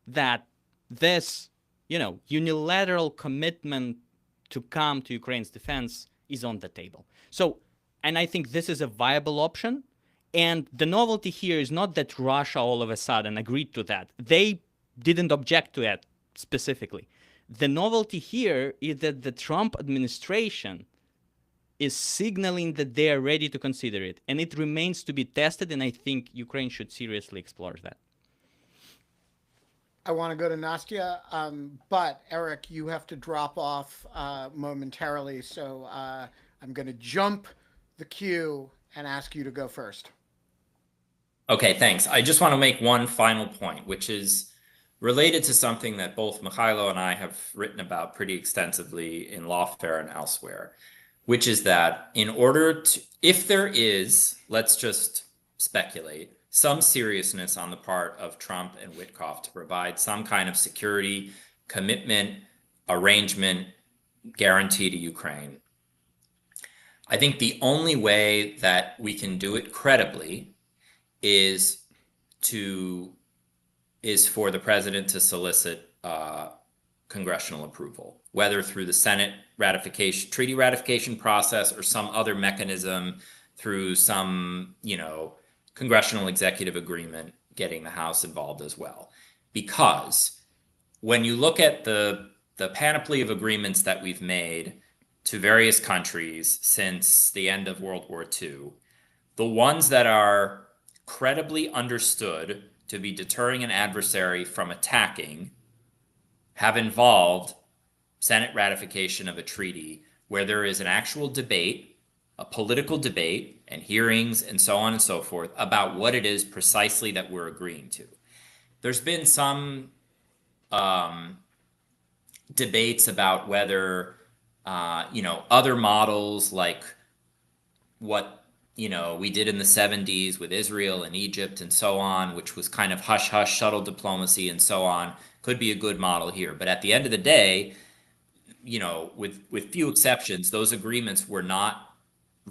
that this, unilateral commitment to come to Ukraine's defense is on the table. So, and I think this is a viable option. And the novelty here is not that Russia all of a sudden agreed to that. They didn't object to it specifically. The novelty here is that the Trump administration is signaling that they are ready to consider it. And it remains to be tested, and I think Ukraine should seriously explore that. I want to go to Nastya, but Eric, you have to drop off momentarily, so I'm going to jump the queue and ask you to go first. Okay, thanks. I just want to make one final point, which is related to something that both Mykhailo and I have written about pretty extensively in Lawfare and elsewhere, which is that in order to, if there is, let's just speculate, some seriousness on the part of Trump and Witkoff to provide some kind of security, commitment, arrangement, guarantee to Ukraine, I think the only way that we can do it credibly is for the president to solicit congressional approval, whether through the Senate ratification, treaty ratification process, or some other mechanism through some, congressional executive agreement, getting the House involved as well. Because when you look at the panoply of agreements that we've made to various countries since the end of World War II, the ones that are credibly understood to be deterring an adversary from attacking have involved Senate ratification of a treaty where there is an actual debate, a political debate, and hearings and so on and so forth about what it is precisely that we're agreeing to. There's been some debates about whether, other models like what we did in the 70s with Israel and Egypt and so on, which was kind of hush-hush shuttle diplomacy and so on, could be a good model here. But at the end of the day, with few exceptions, those agreements were not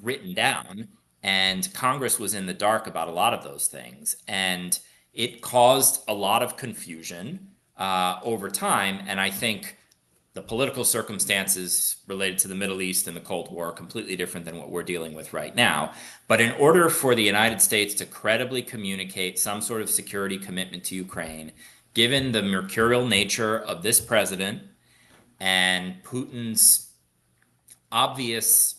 written down, and Congress was in the dark about a lot of those things. And it caused a lot of confusion over time. And I think the political circumstances related to the Middle East and the Cold War are completely different than what we're dealing with right now. But in order for the United States to credibly communicate some sort of security commitment to Ukraine, given the mercurial nature of this president and Putin's obvious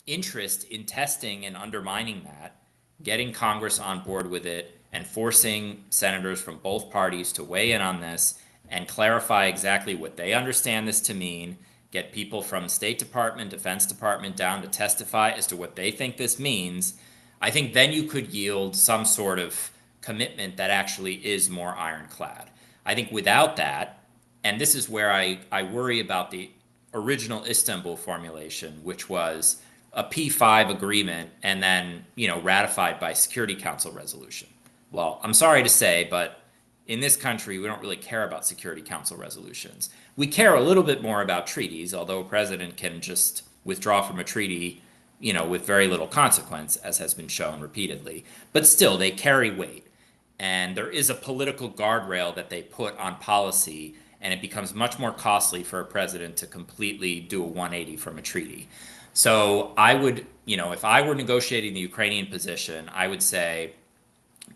interest in testing and undermining that, getting Congress on board with it, and forcing senators from both parties to weigh in on this and clarify exactly what they understand this to mean, get people from State Department, Defense Department down to testify as to what they think this means, I think then you could yield some sort of commitment that actually is more ironclad. I think without that, and this is where I worry about the original Istanbul formulation, which was a P5 agreement and then, ratified by Security Council resolution. Well, I'm sorry to say, but in this country, we don't really care about Security Council resolutions. We care a little bit more about treaties, although a president can just withdraw from a treaty, with very little consequence, as has been shown repeatedly. But still, they carry weight. And there is a political guardrail that they put on policy, and it becomes much more costly for a president to completely do a 180 from a treaty. So I would, if I were negotiating the Ukrainian position, I would say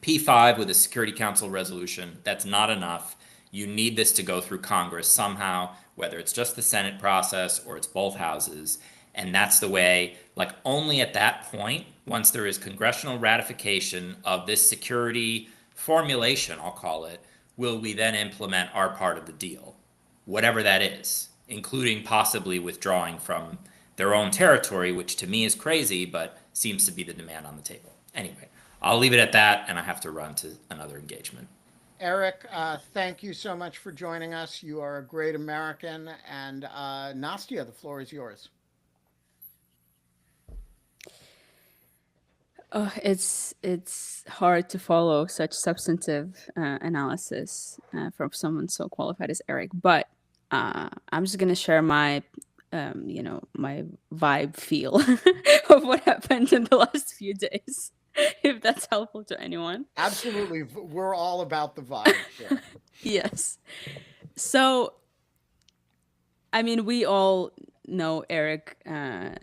P5 with a Security Council resolution, that's not enough. You need this to go through Congress somehow, whether it's just the Senate process or it's both houses. And that's the way, only at that point, once there is congressional ratification of this security formulation, I'll call it, will we then implement our part of the deal, whatever that is, including possibly withdrawing from their own territory, which to me is crazy, but seems to be the demand on the table. Anyway, I'll leave it at that, and I have to run to another engagement. Eric, thank you so much for joining us. You are a great American. And Nastia, the floor is yours. Oh, it's hard to follow such substantive analysis from someone so qualified as Eric. But I'm just gonna share my my vibe feel of what happened in the last few days, if that's helpful to anyone. Absolutely. We're all about the vibe here. Yes. So, I mean, we all know Eric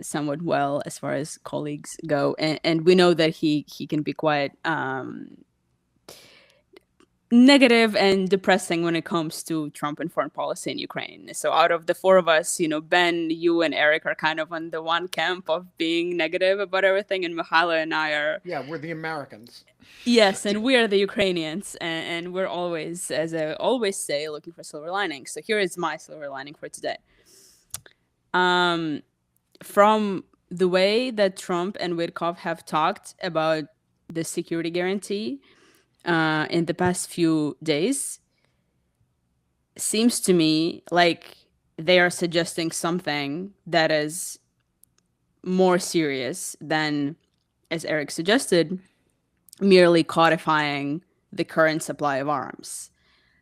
somewhat well as far as colleagues go, and we know that he can be quite negative and depressing when it comes to Trump and foreign policy in Ukraine. So out of the four of us, Ben, you, and Eric are kind of on the one camp of being negative about everything, and Mykhailo and I are... Yeah, we're the Americans. Yes, and we are the Ukrainians, and we're always, as I always say, looking for silver linings. So here is my silver lining for today. From the way that Trump and Witkoff have talked about the security guarantee in the past few days, seems to me like they are suggesting something that is more serious than, as Eric suggested, merely codifying the current supply of arms.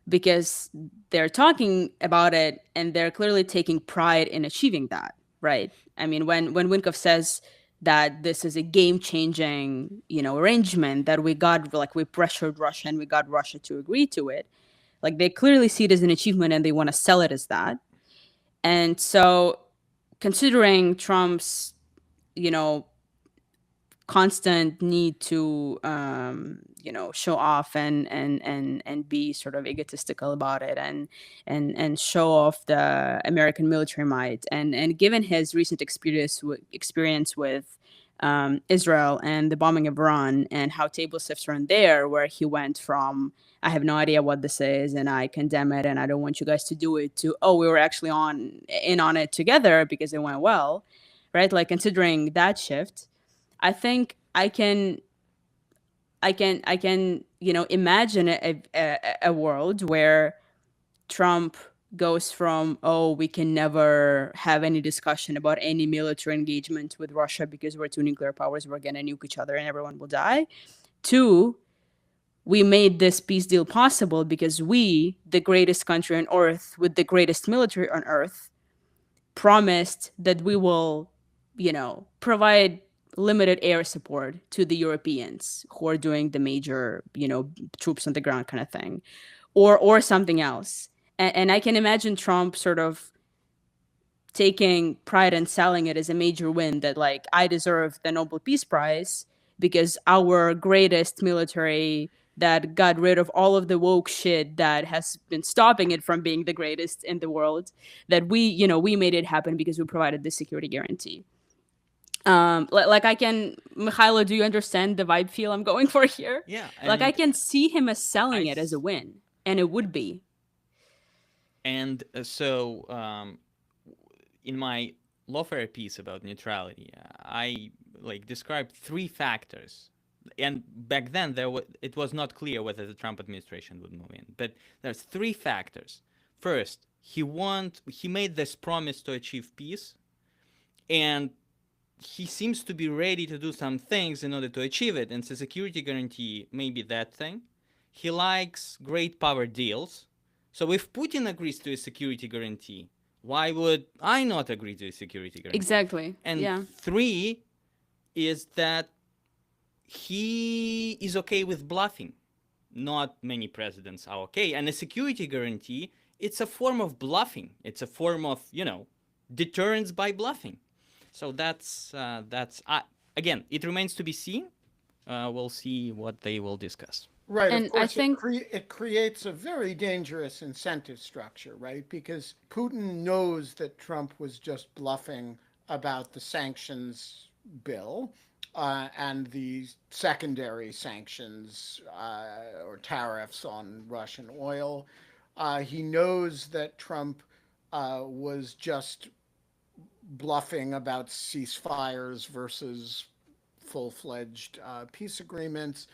Because they're talking about it and they're clearly taking pride in achieving that, right? I mean, when Witkoff says that this is a game-changing, arrangement that we got, we pressured Russia and we got Russia to agree to it, they clearly see it as an achievement and they want to sell it as that. And so, considering Trump's, constant need to show off and be sort of egotistical about it and show off the American military might, and given his recent experience with Israel and the bombing of Iran and how tables have turned there, where he went from I have no idea what this is and I condemn it and I don't want you guys to do it to we were actually in on it together because it went well, right? Considering that shift, I think I can imagine a world where Trump goes from, oh, we can never have any discussion about any military engagement with Russia because we're two nuclear powers, we're going to nuke each other and everyone will die, to we made this peace deal possible because we, the greatest country on earth with the greatest military on earth, promised that we will, provide limited air support to the Europeans who are doing the major, troops on the ground kind of thing, or something else. And I can imagine Trump sort of taking pride and selling it as a major win, that like, I deserve the Nobel Peace Prize because our greatest military that got rid of all of the woke shit that has been stopping it from being the greatest in the world, that we made it happen because we provided the security guarantee. Like I can, Mykhailo, do you understand the vibe feel I'm going for here? Yeah. Like I can see him as selling it as a win, and it would be. And so in my Lawfare piece about neutrality, I described 3 factors. And back then, it was not clear whether the Trump administration would move in. But there's 3 factors. First, he made this promise to achieve peace, and he seems to be ready to do some things in order to achieve it. And the security guarantee may be that thing. He likes great power deals. So if Putin agrees to a security guarantee, why would I not agree to a security guarantee? Exactly. And 3 is that he is okay with bluffing. Not many presidents are okay. And a security guarantee, it's a form of bluffing. It's a form of, deterrence by bluffing. So that's again, it remains to be seen. We'll see what they will discuss. Right, and of course, I think it creates a very dangerous incentive structure, right? Because Putin knows that Trump was just bluffing about the sanctions bill and the secondary sanctions or tariffs on Russian oil. He knows that Trump was just bluffing about ceasefires versus full-fledged peace agreements.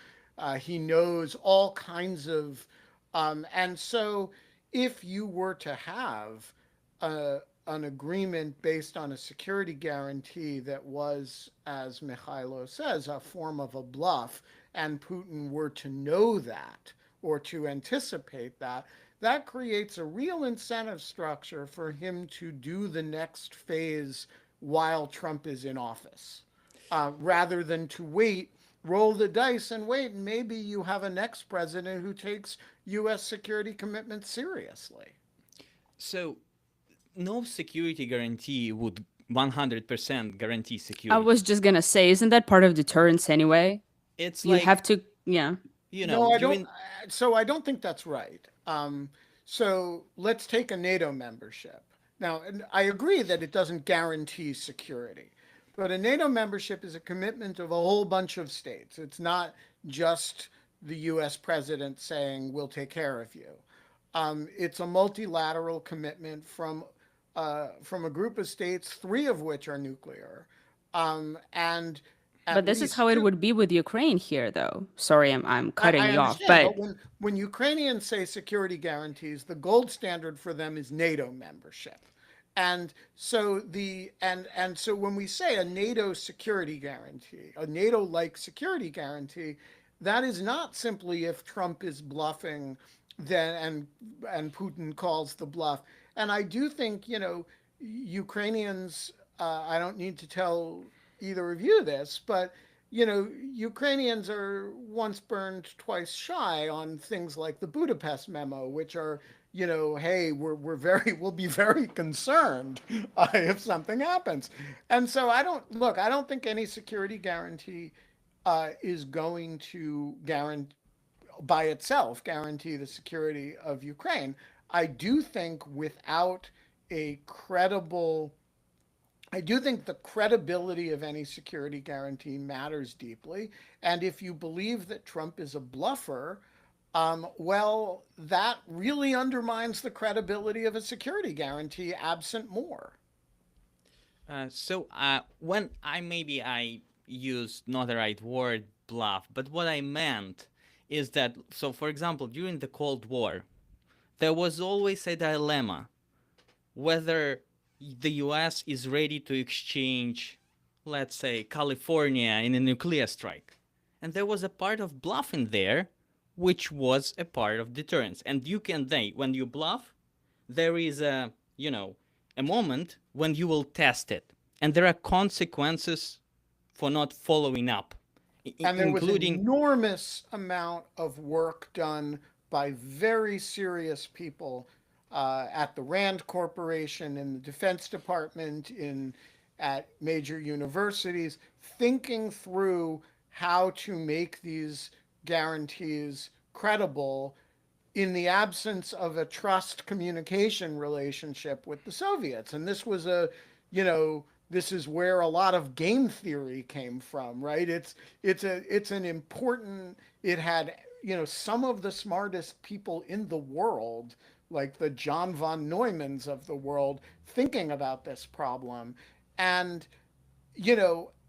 He knows all kinds of, and so if you were to have an agreement based on a security guarantee that was, as Mykhailo says, a form of a bluff, and Putin were to know that or to anticipate that, that creates a real incentive structure for him to do the next phase while Trump is in office, rather than to wait, roll the dice and wait, and maybe you have a next president who takes U.S. security commitments seriously. So no security guarantee would 100% guarantee security. I was just going to say, isn't that part of deterrence anyway? It's you have to, yeah. No, I don't. So I don't think that's right. So let's take a NATO membership. Now, I agree that it doesn't guarantee security, but a NATO membership is a commitment of a whole bunch of states. It's not just the U.S. president saying, we'll take care of you. It's a multilateral commitment from a group of states, 3 of which are nuclear. But this is how it would be with Ukraine here, though. Sorry, I'm cutting you off. But when Ukrainians say security guarantees, the gold standard for them is NATO membership. And so so when we say a NATO security guarantee, a NATO-like security guarantee, that is not simply if Trump is bluffing, then and Putin calls the bluff. And I do think, Ukrainians, I don't need to tell either of you this, but Ukrainians are once burned, twice shy on things like the Budapest memo, which are, hey, we'll be very concerned if something happens. And so I don't think any security guarantee is going to by itself guarantee the security of Ukraine. I do think I do think the credibility of any security guarantee matters deeply. And if you believe that Trump is a bluffer, well, that really undermines the credibility of a security guarantee absent more. So when I used not the right word, bluff, but what I meant is that, so for example, during the Cold War, there was always a dilemma whether the US is ready to exchange, let's say, California in a nuclear strike. And there was a part of bluffing there, which was a part of deterrence. And you can then, when you bluff, there is a, a moment when you will test it. And there are consequences for not following up, And there was an including enormous amount of work done by very serious people at the Rand Corporation, in the Defense Department, at major universities, thinking through how to make these guarantees credible in the absence of a trust communication relationship with the Soviets. And this was this is where a lot of game theory came from, right? It's an important. It had some of the smartest people in the world, like the John von Neumanns of the world, thinking about this problem, and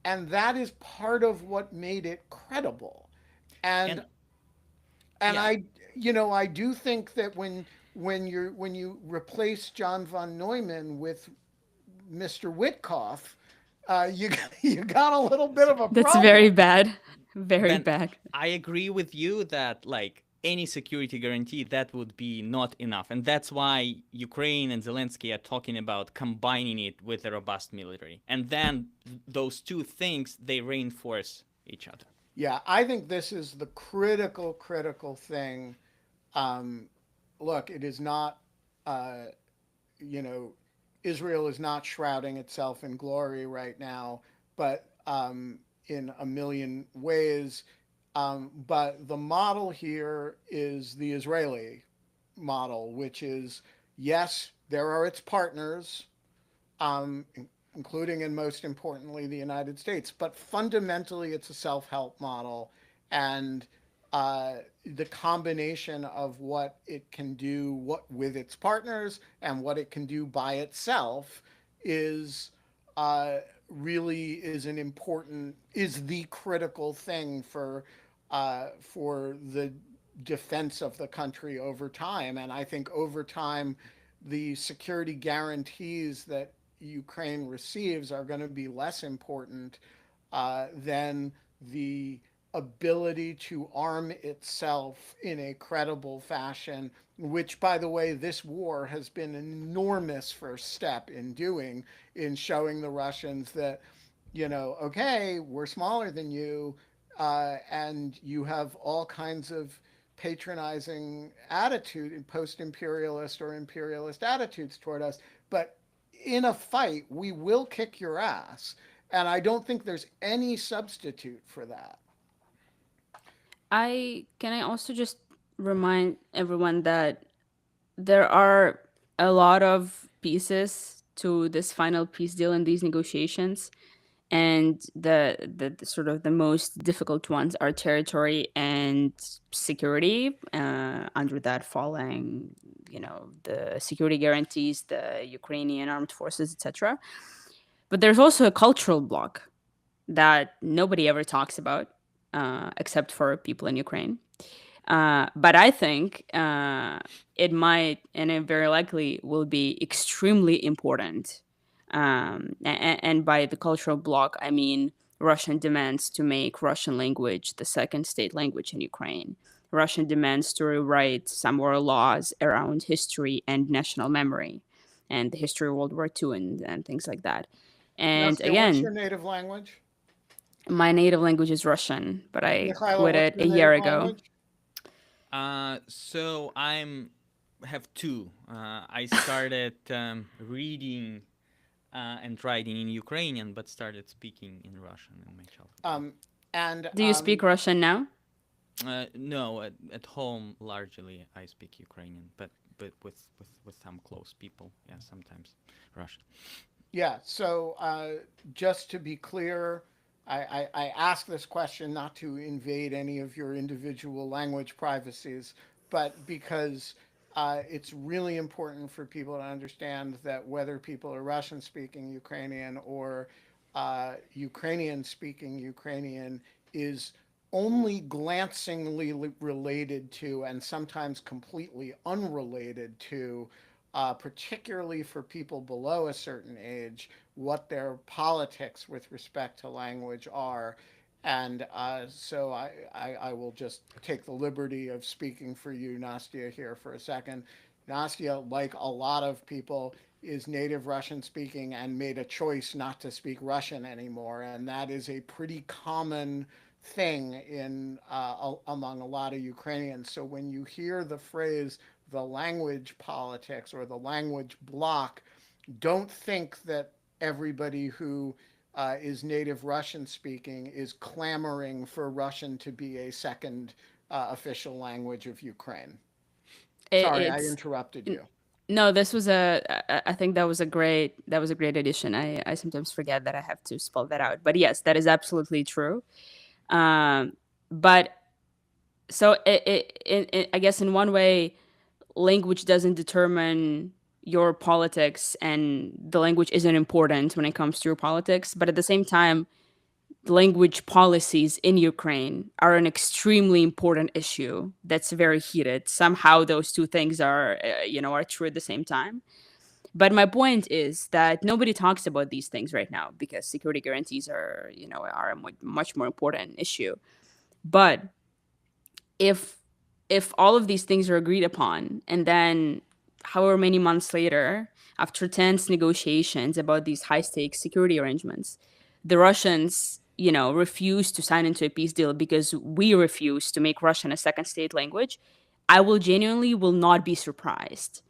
and that is part of what made it credible. And yeah. I do think that when you replace John von Neumann with Mr. Witkoff, you you got a little bit of a problem. That's very bad. Very Ben, bad. I agree with you that like any security guarantee, that would be not enough. And that's why Ukraine and Zelensky are talking about combining it with a robust military. And then those two things, they reinforce each other. Yeah, I think this is the critical thing. Look, it is not, Israel is not shrouding itself in glory right now, but in a million ways. But the model here is the Israeli model, which is, yes, there are its partners, including and most importantly the United States, but fundamentally it's a self-help model, and the combination of what it can do with its partners and what it can do by itself is really is the critical thing for the defense of the country over time. And I think over time, the security guarantees that Ukraine receives are going to be less important than the ability to arm itself in a credible fashion, which, by the way, this war has been an enormous first step in doing, in showing the Russians that, okay, we're smaller than you, and you have all kinds of patronizing attitude, post-imperialist or imperialist attitudes toward us, but in a fight, we will kick your ass. And I don't think there's any substitute for that. Can I also just remind everyone that there are a lot of pieces to this final peace deal in these negotiations, and the sort of the most difficult ones are territory and security. Under that falling, the security guarantees, the Ukrainian armed forces, etc. But there's also a cultural block that nobody ever talks about, except for people in Ukraine. But I think it might, and it very likely will be extremely important. And by the cultural block, I mean Russian demands to make Russian language the second state language in Ukraine. Russian demands to rewrite some war laws around history and national memory, and the history of World War II and things like that. And Nastya, what's your again, native language? my native language is Russian, but I Mykhailo, quit what's it your a year native ago. language? So have two. I started reading and writing in Ukrainian, but started speaking in Russian in my childhood. Do you speak Russian now? No, at home largely I speak Ukrainian, but with some close people, yeah, sometimes Russian. Yeah. So just to be clear, I ask this question not to invade any of your individual language privacies, but because it's really important for people to understand that whether people are Russian speaking Ukrainian or Ukrainian speaking Ukrainian is only glancingly related to, and sometimes completely unrelated to, particularly for people below a certain age, what their politics with respect to language are. And so I will just take the liberty of speaking for you, Nastia, here for a second. Nastia, like a lot of people, is native Russian speaking and made a choice not to speak Russian anymore. And that is a pretty common thing in among a lot of Ukrainians. So when you hear the phrase the language politics or the language block, don't think that everybody who is native Russian speaking is clamoring for Russian to be a second official language of Ukraine. Sorry, I It's interrupted you. no, this was I think that was a great addition. I sometimes forget that I have to spell that out. But yes, that is absolutely true. Um, but so I guess in one way, language doesn't determine your politics, and the language isn't important when it comes to your politics. But at the same time, language policies in Ukraine are an extremely important issue that's very heated. Somehow those two things are, are true at the same time. But my point is that nobody talks about these things right now because security guarantees are a much more important issue. But if all of these things are agreed upon, and then however many months later, after tense negotiations about these high stakes security arrangements, the Russians, refuse to sign into a peace deal because we refuse to make Russian a second state language, I will not be surprised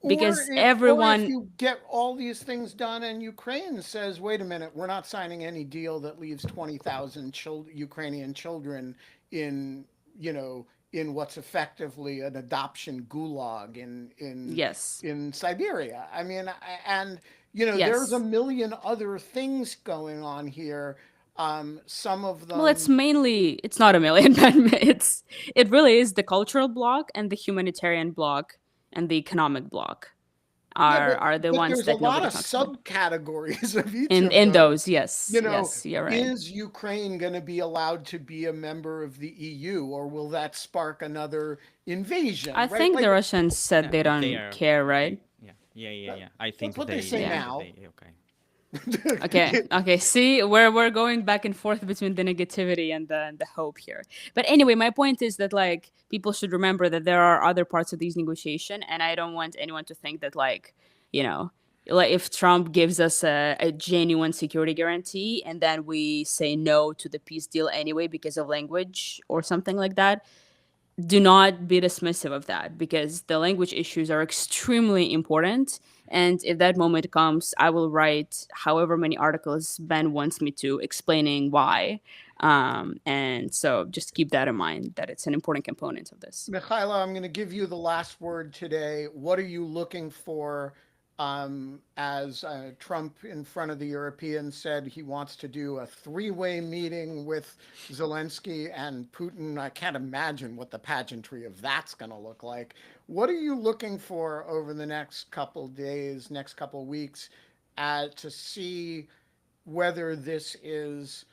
because Or if everyone. you get all these things done and Ukraine says, wait a minute, we're not signing any deal that leaves 20,000 Ukrainian children in, you know, in what's effectively an adoption gulag Yes. in Siberia. I mean, and there's a Yes. million other things going on here. Some of Well, them. it's not a million, but it really is the cultural block and the humanitarian block and the economic block Yeah, are the but ones there's a that lot nobody of talks about. subcategories of each In of in those. those, yes, You know, yes, you're right. is Ukraine going to be allowed to be a member of the EU, or will that spark another I invasion? Right? think Like, the Russians said No, they they don't are. care, They, right? yeah. I that's think what they say Yeah. now. okay. Okay. Okay. See, we're going back and forth between the negativity and the hope here. But anyway, my point is that like people should remember that there are other parts of these negotiation, and I don't want anyone to think that you know like if Trump gives us a genuine security guarantee and then we say no to the peace deal anyway because of language or something like that, do not be dismissive of that because the language issues are extremely important. And if that moment comes, I will write however many articles Ben wants me to explaining why. And so just keep that in mind that it's an important component of this. Mykhailo, I'm going to give you the last word today. What are you looking for as Trump in front of the Europeans said he wants to do a three-way meeting with Zelensky and Putin? I can't imagine what the pageantry of that's going to look like. What are you looking for over the next couple days, next couple weeks, to see whether this is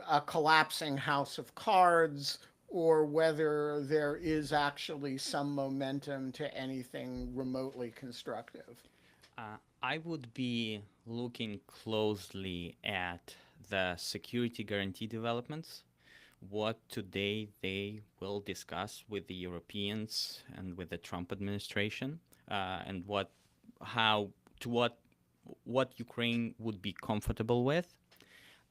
a collapsing house of cards or whether there is actually some momentum to anything remotely constructive? I would be looking closely at the security guarantee developments, what today they will discuss with the Europeans and with the Trump administration, and how, to what Ukraine would be comfortable with.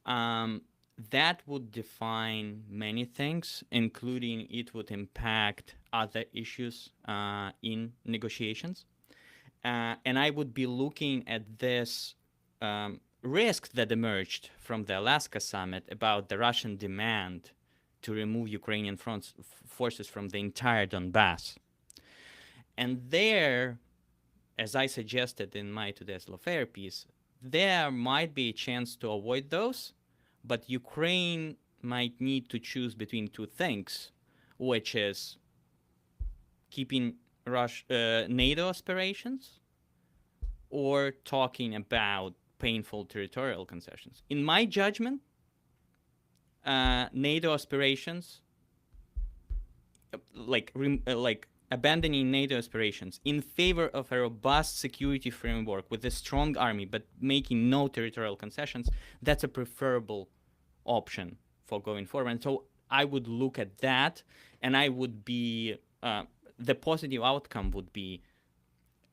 Um, that would define many things, including it would impact other issues in negotiations. And I would be looking at this risk that emerged from the Alaska summit about the Russian demand to remove Ukrainian forces from the entire Donbass. And there, as I suggested in my today's Lawfare piece, there might be a chance to avoid those, but Ukraine might need to choose between two things, which is keeping NATO aspirations or talking about painful territorial concessions. In my judgment, NATO aspirations, like abandoning NATO aspirations in favor of a robust security framework with a strong army, but making no territorial concessions, that's a preferable option for going forward. And so I would look at that, and I would be the positive outcome would be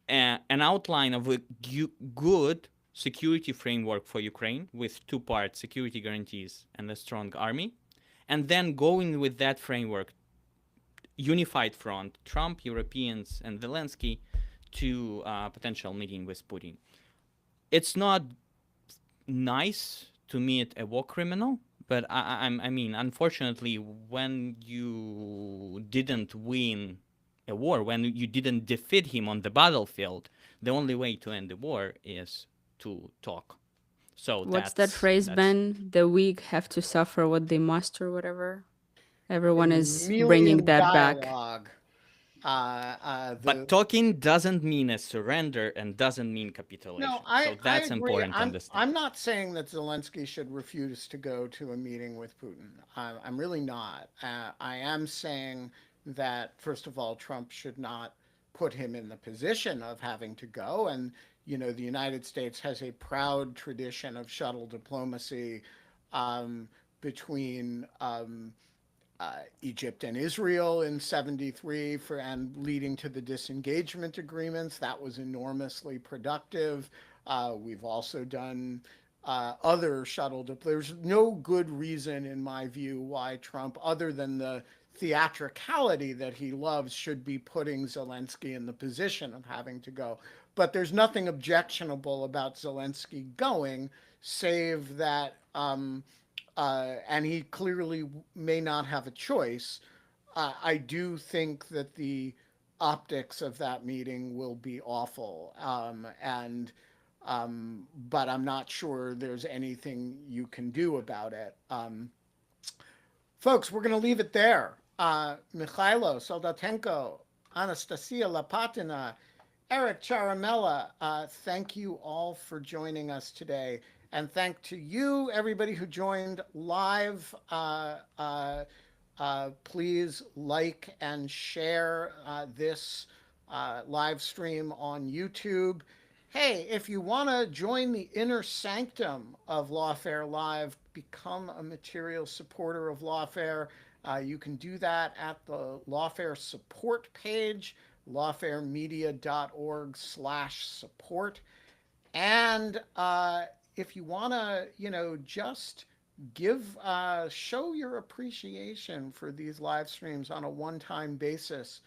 an outline of a good security framework for Ukraine with two parts, security guarantees and a strong army, and then going with that framework, unified front, Trump, Europeans, and Zelensky, to a potential meeting with Putin. It's not nice to meet a war criminal, but I mean, unfortunately, when you didn't win a war, when you didn't defeat him on the battlefield, the only way to end the war is to talk. So what's that phrase, Ben? The weak have to suffer what they must, or whatever. Everyone is bringing that dialogue. back. But talking doesn't mean a surrender and doesn't mean capitulation. No, so that's important to understand. I'm not saying that Zelensky should refuse to go to a meeting with Putin. I'm really not. I am saying that, first of all, Trump should not put him in the position of having to go. And, you know, the United States has a proud tradition of shuttle diplomacy between Egypt and Israel in '73 and leading to the disengagement agreements. That was enormously productive. We've also done other shuttle diplomacy. There's no good reason, in my view, why Trump, other than the theatricality that he loves, should be putting Zelensky in the position of having to go. But there's nothing objectionable about Zelensky going, save that and he clearly may not have a choice. I do think that the optics of that meeting will be awful, but I'm not sure there's anything you can do about it. Folks, we're going to leave it there. Mykhailo, Soldatenko, Anastasiia, Lapatina, Eric Charamella, thank you all for joining us today. And thank to you, everybody who joined live. Please like and share this live stream on YouTube. Hey, if you want to join the inner sanctum of Lawfare Live, become a material supporter of Lawfare, you can do that at the Lawfare support page, lawfaremedia.org/support. And if you want to, just show your appreciation for these live streams on a one-time basis,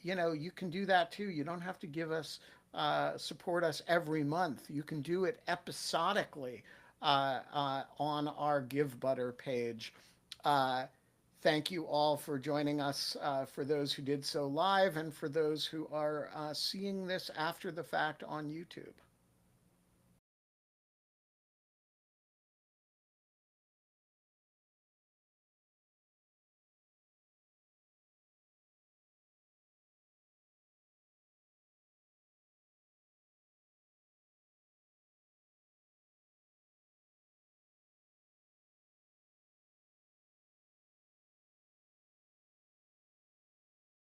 you can do that too. You don't have to give us, support us every month. You can do it episodically on our Give Butter page. Thank you all for joining us, for those who did so live and for those who are seeing this after the fact on YouTube.